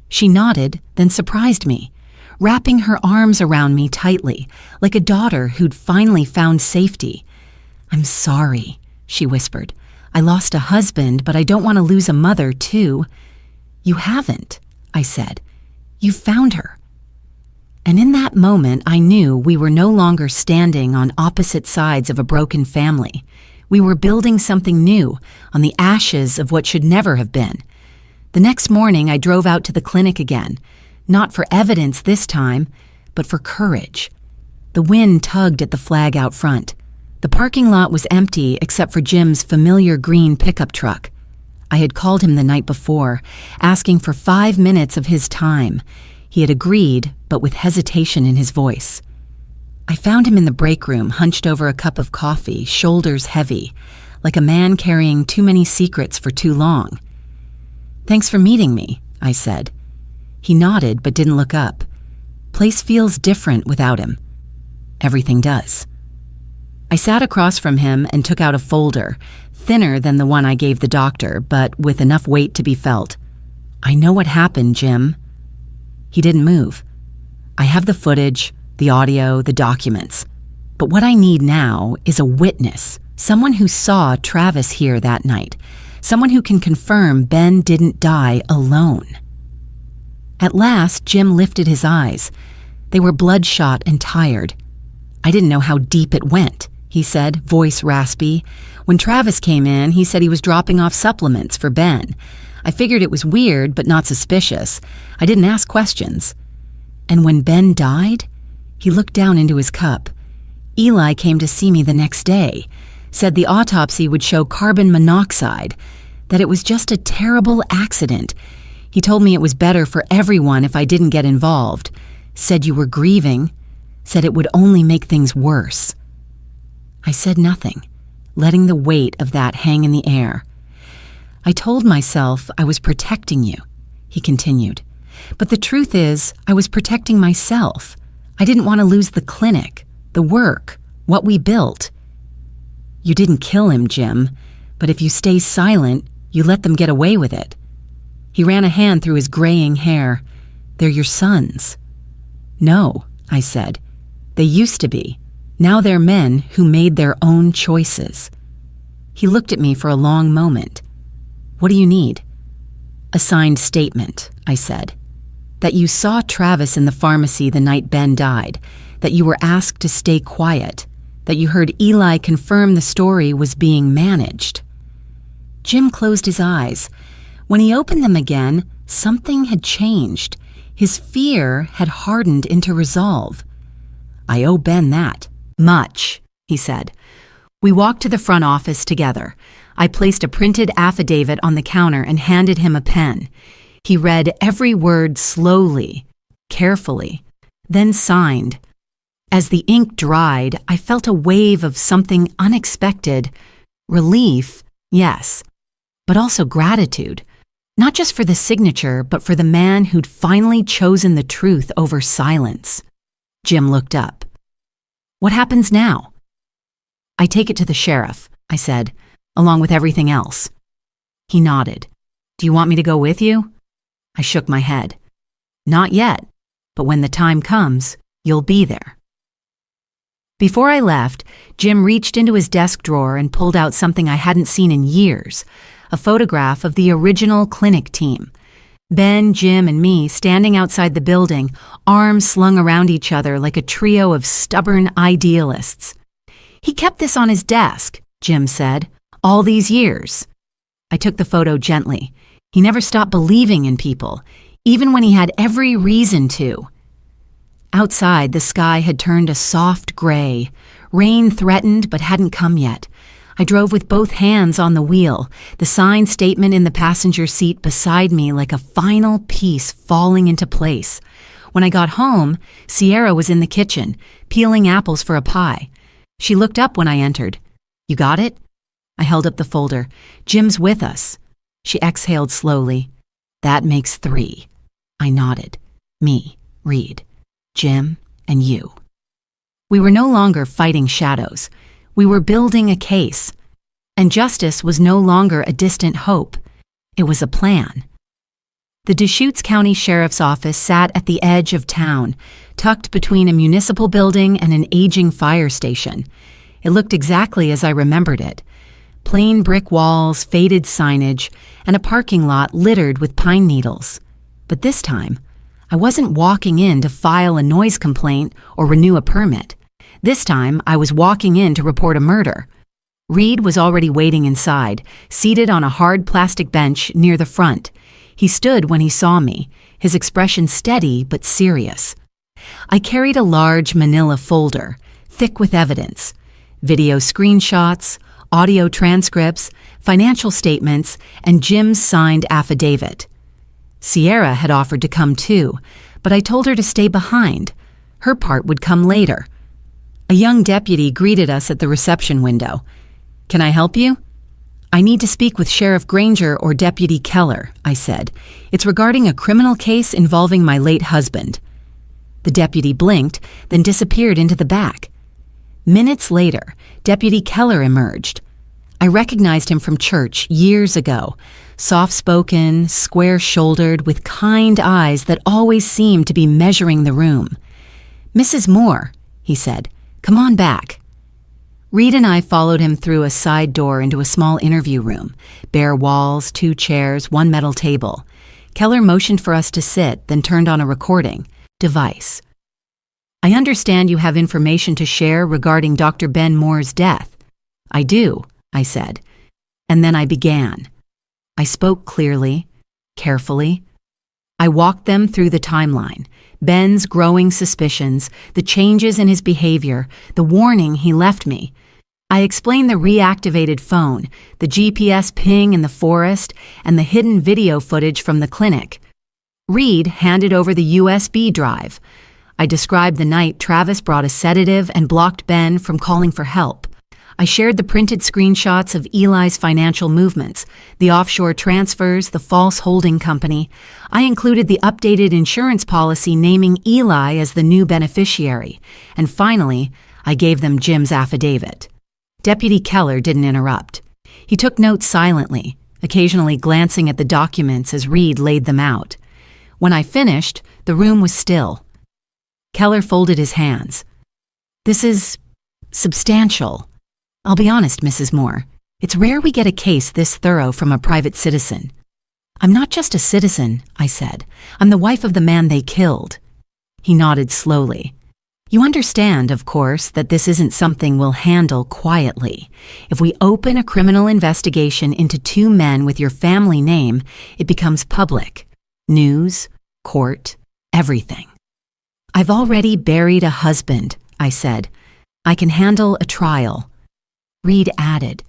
She nodded, then surprised me, wrapping her arms around me tightly, like a daughter who'd finally found safety. I'm sorry, she whispered. I lost a husband, but I don't want to lose a mother, too. You haven't, I said. You found her. And in that moment, I knew we were no longer standing on opposite sides of a broken family. We were building something new on the ashes of what should never have been. The next morning, I drove out to the clinic again, not for evidence this time, but for courage. The wind tugged at the flag out front. The parking lot was empty except for Jim's familiar green pickup truck. I had called him the night before, asking for 5 minutes of his time. He had agreed, but with hesitation in his voice. I found him in the break room, hunched over a cup of coffee, shoulders heavy, like a man carrying too many secrets for too long. Thanks for meeting me, I said. He nodded but didn't look up. Place feels different without him. Everything does. I sat across from him and took out a folder, thinner than the one I gave the doctor, but with enough weight to be felt. I know what happened, Jim. He didn't move. I have the footage, the audio, the documents. But what I need now is a witness, someone who saw Travis here that night, someone who can confirm Ben didn't die alone. At last, Jim lifted his eyes. They were bloodshot and tired. I didn't know how deep it went, he said, voice raspy. When Travis came in, he said he was dropping off supplements for Ben. I figured it was weird, but not suspicious. I didn't ask questions. And when Ben died, he looked down into his cup. Eli came to see me the next day, said the autopsy would show carbon monoxide, that it was just a terrible accident. He told me it was better for everyone if I didn't get involved, said you were grieving, said it would only make things worse. I said nothing, letting the weight of that hang in the air. I told myself I was protecting you, he continued. But the truth is, I was protecting myself. I didn't want to lose the clinic, the work, what we built. You didn't kill him, Jim, but if you stay silent, you let them get away with it. He ran a hand through his graying hair. They're your sons. No, I said. They used to be. Now they're men who made their own choices. He looked at me for a long moment. What do you need? A signed statement, I said. That you saw Travis in the pharmacy the night Ben died, that you were asked to stay quiet, that you heard Eli confirm the story was being managed. Jim closed his eyes. When he opened them again, something had changed. His fear had hardened into resolve. I owe Ben that. Much, he said. We walked to the front office together. I placed a printed affidavit on the counter and handed him a pen. He read every word slowly, carefully, then signed. As the ink dried, I felt a wave of something unexpected. Relief, yes, but also gratitude. Not just for the signature, but for the man who'd finally chosen the truth over silence. Jim looked up. What happens now? I take it to the sheriff, I said, along with everything else. He nodded. Do you want me to go with you? I shook my head. Not yet, but when the time comes, you'll be there. Before I left, Jim reached into his desk drawer and pulled out something I hadn't seen in years, a photograph of the original clinic team. Ben, Jim, and me standing outside the building, arms slung around each other like a trio of stubborn idealists. "He kept this on his desk," Jim said, "all these years." I took the photo gently. He never stopped believing in people, even when he had every reason to. Outside, the sky had turned a soft gray. Rain threatened but hadn't come yet. I drove with both hands on the wheel, the sign statement in the passenger seat beside me like a final piece falling into place. When I got home, Sierra was in the kitchen, peeling apples for a pie. She looked up when I entered. "You got it?" I held up the folder. "Jim's with us." She exhaled slowly. "That makes 3. I nodded. "Me, Reed, Jim, and you." We were no longer fighting shadows. We were building a case. And justice was no longer a distant hope. It was a plan. The Deschutes County Sheriff's Office sat at the edge of town, tucked between a municipal building and an aging fire station. It looked exactly as I remembered it. Plain brick walls, faded signage, and a parking lot littered with pine needles. But this time, I wasn't walking in to file a noise complaint or renew a permit. This time, I was walking in to report a murder. Reed was already waiting inside, seated on a hard plastic bench near the front. He stood when he saw me, his expression steady but serious. I carried a large manila folder, thick with evidence: video screenshots, audio transcripts, financial statements, and Jim's signed affidavit. Sierra had offered to come too, but I told her to stay behind. Her part would come later. A young deputy greeted us at the reception window. "Can I help you?" "I need to speak with Sheriff Granger or Deputy Keller," I said. "It's regarding a criminal case involving my late husband." The deputy blinked, then disappeared into the back. Minutes later, Deputy Keller emerged. I recognized him from church years ago, soft-spoken, square-shouldered, with kind eyes that always seemed to be measuring the room. "Mrs. Moore," he said, "come on back." Reed and I followed him through a side door into a small interview room, bare walls, 2 chairs, 1 metal table. Keller motioned for us to sit, then turned on a recording device. "I understand you have information to share regarding Dr. Ben Moore's death." "I do," I said. And then I began. I spoke clearly, carefully. I walked them through the timeline: Ben's growing suspicions, the changes in his behavior, the warning he left me. I explained the reactivated phone, the GPS ping in the forest, and the hidden video footage from the clinic. Reed handed over the USB drive. I described the night Travis brought a sedative and blocked Ben from calling for help. I shared the printed screenshots of Eli's financial movements, the offshore transfers, the false holding company. I included the updated insurance policy naming Eli as the new beneficiary. And finally, I gave them Jim's affidavit. Deputy Keller didn't interrupt. He took notes silently, occasionally glancing at the documents as Reed laid them out. When I finished, the room was still. Keller folded his hands. "This is substantial. I'll be honest, Mrs. Moore. It's rare we get a case this thorough from a private citizen." "I'm not just a citizen," I said. "I'm the wife of the man they killed." He nodded slowly. "You understand, of course, that this isn't something we'll handle quietly. If we open a criminal investigation into 2 men with your family name, it becomes public. News, court, everything." "I've already buried a husband," I said. "I can handle a trial." Reed added,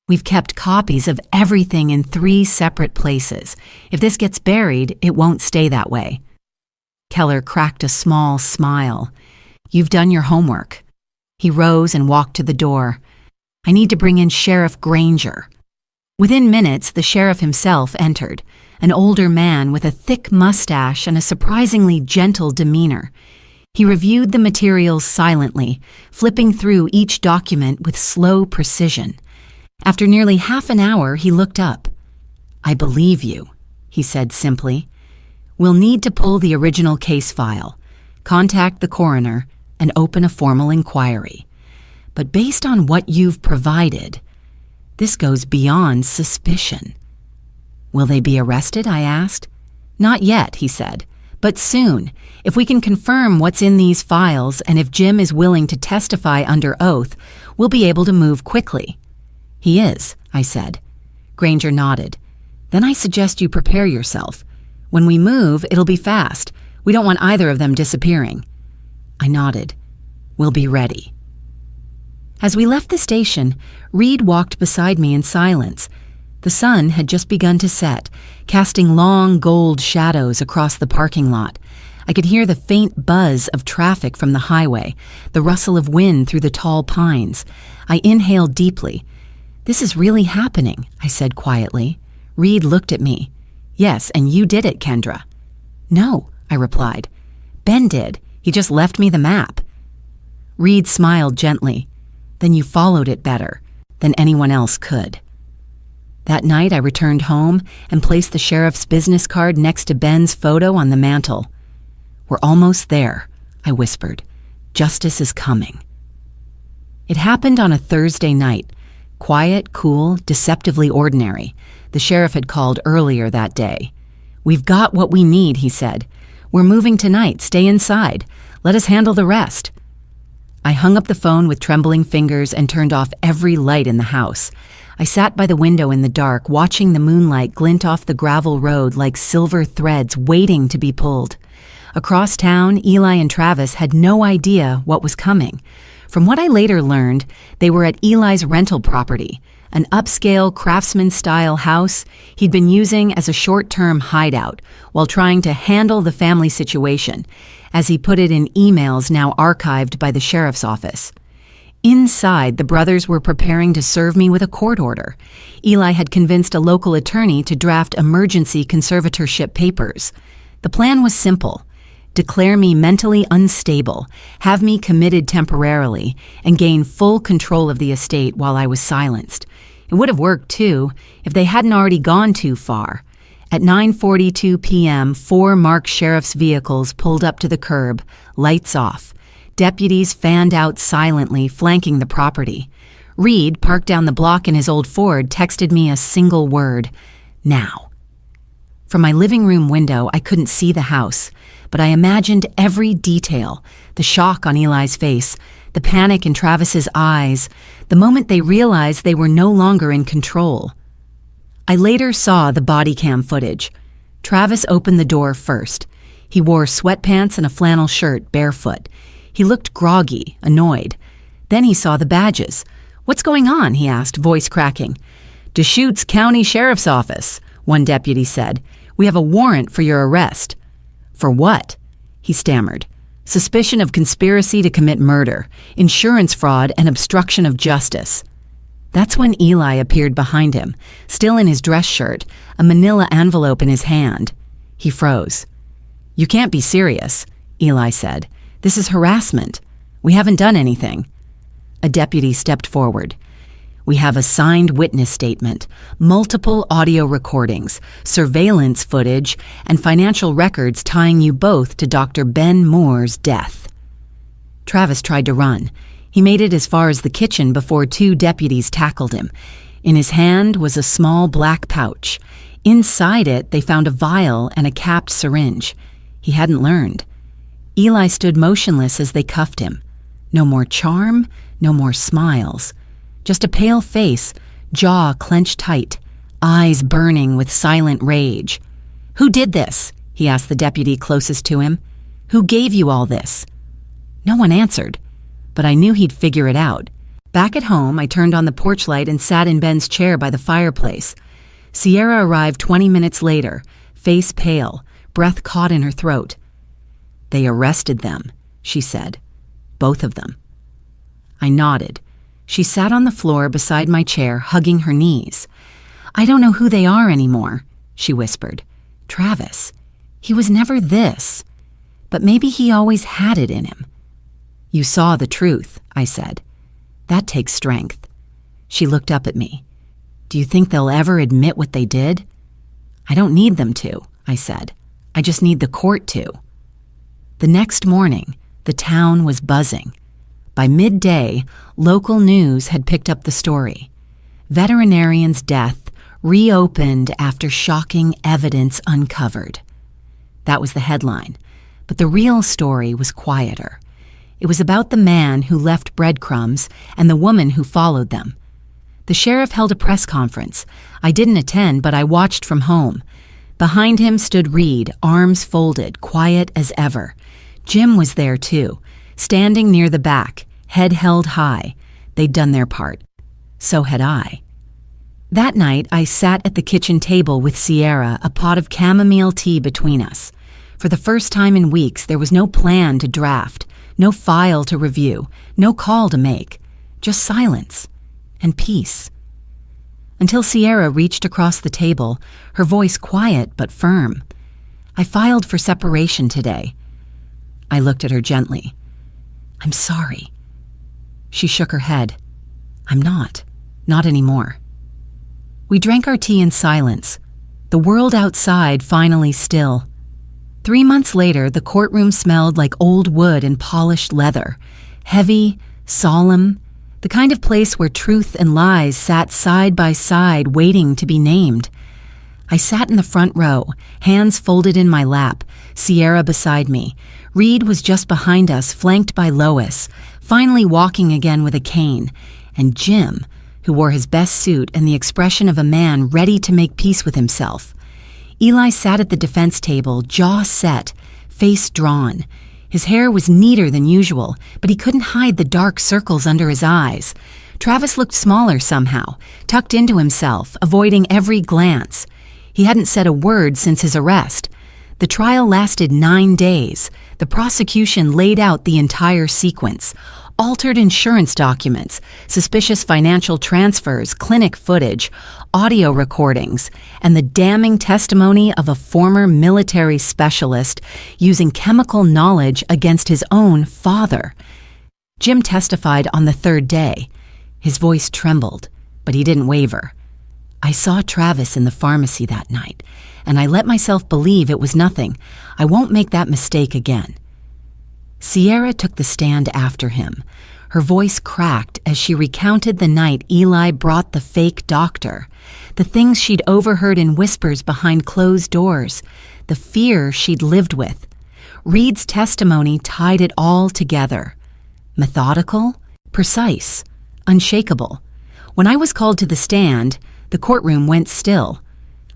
"We've kept copies of everything in 3 separate places. If this gets buried, it won't stay that way." Keller cracked a small smile. "You've done your homework." He rose and walked to the door. "I need to bring in Sheriff Granger." Within minutes, the sheriff himself entered, an older man with a thick mustache and a surprisingly gentle demeanor. He reviewed the materials silently, flipping through each document with slow precision. After nearly half an hour, he looked up. "I believe you," he said simply. "We'll need to pull the original case file, contact the coroner, and open a formal inquiry. But based on what you've provided, this goes beyond suspicion." Will they be arrested? I asked. Not yet, he said, but soon. If we can confirm what's in these files and if Jim is willing to testify under oath, we'll be able to move quickly. He is, I said. Granger nodded. Then I suggest you prepare yourself. When we move, it'll be fast. We don't want either of them disappearing. I nodded. We'll be ready. As we left the station, Reed walked beside me in silence. The sun had just begun to set, casting long gold shadows across the parking lot. I could hear the faint buzz of traffic from the highway, the rustle of wind through the tall pines. I inhaled deeply. This is really happening, I said quietly. Reed looked at me. Yes, and you did it, Kendra. No, I replied. Ben did. He just left me the map. Reed smiled gently. Then you followed it better than anyone else could. That night I returned home and placed the sheriff's business card next to Ben's photo on the mantel. We're almost there, I whispered. Justice is coming. It happened on a Thursday night. Quiet, cool, deceptively ordinary. The sheriff had called earlier that day. We've got what we need, he said. We're moving tonight. Stay inside. Let us handle the rest. I hung up the phone with trembling fingers and turned off every light in the house. I sat by the window in the dark, watching the moonlight glint off the gravel road like silver threads waiting to be pulled. Across town, Eli and Travis had no idea what was coming. From what I later learned, they were at Eli's rental property, an upscale craftsman-style house he'd been using as a short-term hideout while trying to handle the family situation, as he put it in emails now archived by the sheriff's office. Inside, the brothers were preparing to serve me with a court order. Eli had convinced a local attorney to draft emergency conservatorship papers. The plan was simple. Declare me mentally unstable, have me committed temporarily, and gain full control of the estate while I was silenced. It would have worked, too, if they hadn't already gone too far. At 9:42 p.m., 4 marked sheriff's vehicles pulled up to the curb, lights off. Deputies fanned out silently, flanking the property. Reed, parked down the block in his old Ford, texted me a single word, now. From my living room window, I couldn't see the house, but I imagined every detail, the shock on Eli's face, the panic in Travis's eyes, the moment they realized they were no longer in control. I later saw the body cam footage. Travis opened the door first. He wore sweatpants and a flannel shirt, barefoot. He looked groggy, annoyed. Then he saw the badges. "What's going on?" he asked, voice cracking. "Deschutes County Sheriff's Office," one deputy said. "We have a warrant for your arrest." "For what?" he stammered. "Suspicion of conspiracy to commit murder, insurance fraud, and obstruction of justice." That's when Eli appeared behind him, still in his dress shirt, a manila envelope in his hand. He froze. "You can't be serious," Eli said. "This is harassment. We haven't done anything." A deputy stepped forward. "We have a signed witness statement, multiple audio recordings, surveillance footage, and financial records tying you both to Dr. Ben Moore's death." Travis tried to run. He made it as far as the kitchen before 2 deputies tackled him. In his hand was a small black pouch. Inside it, they found a vial and a capped syringe. He hadn't learned. Eli stood motionless as they cuffed him. No more charm, no more smiles. Just a pale face, jaw clenched tight, eyes burning with silent rage. "Who did this?" he asked the deputy closest to him. "Who gave you all this?" No one answered, but I knew he'd figure it out. Back at home, I turned on the porch light and sat in Ben's chair by the fireplace. Sierra arrived 20 minutes later, face pale, breath caught in her throat. "They arrested them," she said. "Both of them." I nodded. She sat on the floor beside my chair, hugging her knees. "I don't know who they are anymore," she whispered. "Travis, he was never this. But maybe he always had it in him." "You saw the truth," I said. "That takes strength." She looked up at me. "Do you think they'll ever admit what they did?" "I don't need them to," I said. "I just need the court to." The next morning, the town was buzzing. By midday, local news had picked up the story. Veterinarian's death, reopened after shocking evidence uncovered. That was the headline, but the real story was quieter. It was about the man who left breadcrumbs and the woman who followed them. The sheriff held a press conference. I didn't attend, but I watched from home. Behind him stood Reed, arms folded, quiet as ever. Jim was there too, standing near the back, head held high. They'd done their part. So had I. That night, I sat at the kitchen table with Sierra, a pot of chamomile tea between us. For the first time in weeks, there was no plan to draft, no file to review, no call to make, just silence and peace. Until Sierra reached across the table, her voice quiet but firm. "I filed for separation today." I looked at her gently. "I'm sorry." She shook her head. "I'm not anymore." We drank our tea in silence, the world outside finally still. 3 months later, the courtroom smelled like old wood and polished leather, heavy, solemn, the kind of place where truth and lies sat side by side waiting to be named. I sat in the front row, hands folded in my lap, Sierra beside me. Reed was just behind us, flanked by Lois, finally walking again with a cane, and Jim, who wore his best suit and the expression of a man ready to make peace with himself. Eli sat at the defense table, jaw set, face drawn. His hair was neater than usual, but he couldn't hide the dark circles under his eyes. Travis looked smaller somehow, tucked into himself, avoiding every glance. He hadn't said a word since his arrest. The trial lasted 9 days. The prosecution laid out the entire sequence. Altered insurance documents, suspicious financial transfers, clinic footage, audio recordings, and the damning testimony of a former military specialist using chemical knowledge against his own father. Jim testified on the 3rd day. His voice trembled, but he didn't waver. I saw Travis in the pharmacy that night, and I let myself believe it was nothing. I won't make that mistake again. Sierra took the stand after him. Her voice cracked as she recounted the night Eli brought the fake doctor, the things she'd overheard in whispers behind closed doors, the fear she'd lived with. Reed's testimony tied it all together. Methodical, precise, unshakable. When I was called to the stand, the courtroom went still.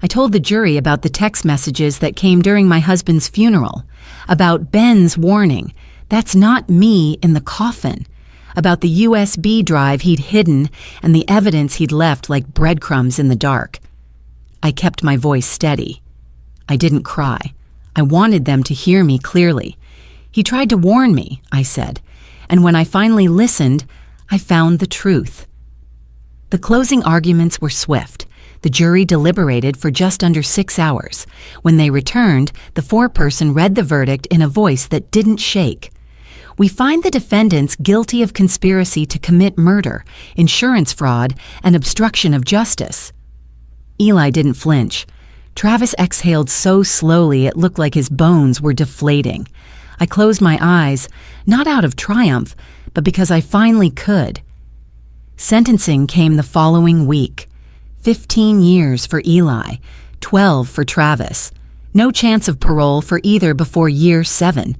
I told the jury about the text messages that came during my husband's funeral, about Ben's warning, "That's not me in the coffin," about the USB drive he'd hidden and the evidence he'd left like breadcrumbs in the dark. I kept my voice steady. I didn't cry. I wanted them to hear me clearly. "He tried to warn me," I said, and when I finally listened, I found the truth. The closing arguments were swift. The jury deliberated for just under 6 hours. When they returned, the foreperson read the verdict in a voice that didn't shake. "We find the defendants guilty of conspiracy to commit murder, insurance fraud, and obstruction of justice." Eli didn't flinch. Travis exhaled so slowly it looked like his bones were deflating. I closed my eyes, not out of triumph, but because I finally could. Sentencing came the following week. 15 years for Eli, 12 for Travis. No chance of parole for either before year 7.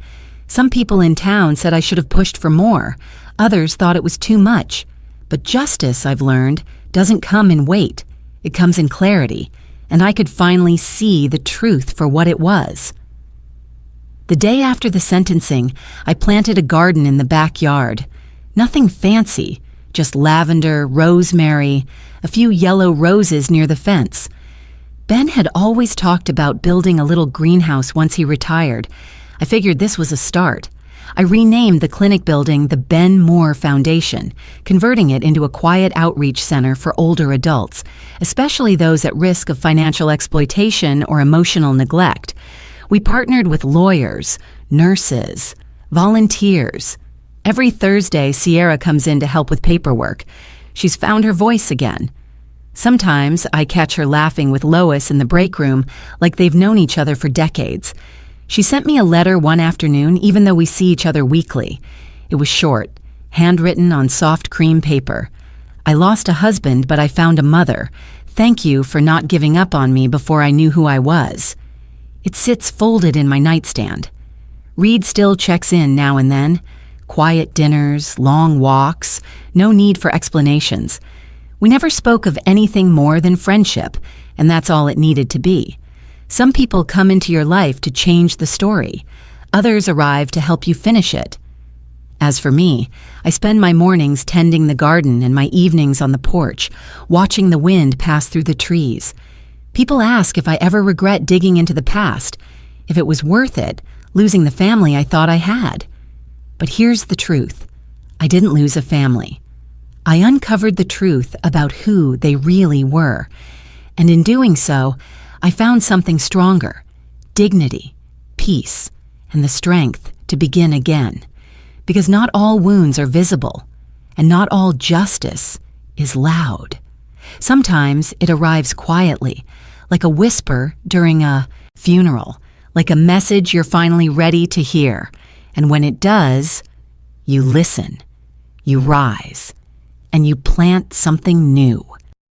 Some people in town said I should have pushed for more. Others thought it was too much. But justice, I've learned, doesn't come in weight. It comes in clarity, and I could finally see the truth for what it was. The day after the sentencing, I planted a garden in the backyard. Nothing fancy, just lavender, rosemary, a few yellow roses near the fence. Ben had always talked about building a little greenhouse once he retired. I figured this was a start. I renamed the clinic building the Ben Moore Foundation, converting it into a quiet outreach center for older adults, especially those at risk of financial exploitation or emotional neglect. We partnered with lawyers, nurses, volunteers. Every Thursday, Sierra comes in to help with paperwork. She's found her voice again. Sometimes I catch her laughing with Lois in the break room like they've known each other for decades. She sent me a letter one afternoon, even though we see each other weekly. It was short, handwritten on soft cream paper. "I lost a husband, but I found a mother. Thank you for not giving up on me before I knew who I was. It sits folded in my nightstand. Reed still checks in now and then. Quiet dinners, long walks, no need for explanations. We never spoke of anything more than friendship, and that's all it needed to be. Some people come into your life to change the story. Others arrive to help you finish it. As for me, I spend my mornings tending the garden and my evenings on the porch, watching the wind pass through the trees. People ask if I ever regret digging into the past, if it was worth it, losing the family I thought I had. But here's the truth. I didn't lose a family. I uncovered the truth about who they really were. And in doing so, I found something stronger: dignity, peace, and the strength to begin again. Because not all wounds are visible, and not all justice is loud. Sometimes it arrives quietly, like a whisper during a funeral, like a message you're finally ready to hear. And when it does, you listen, you rise, and you plant something new.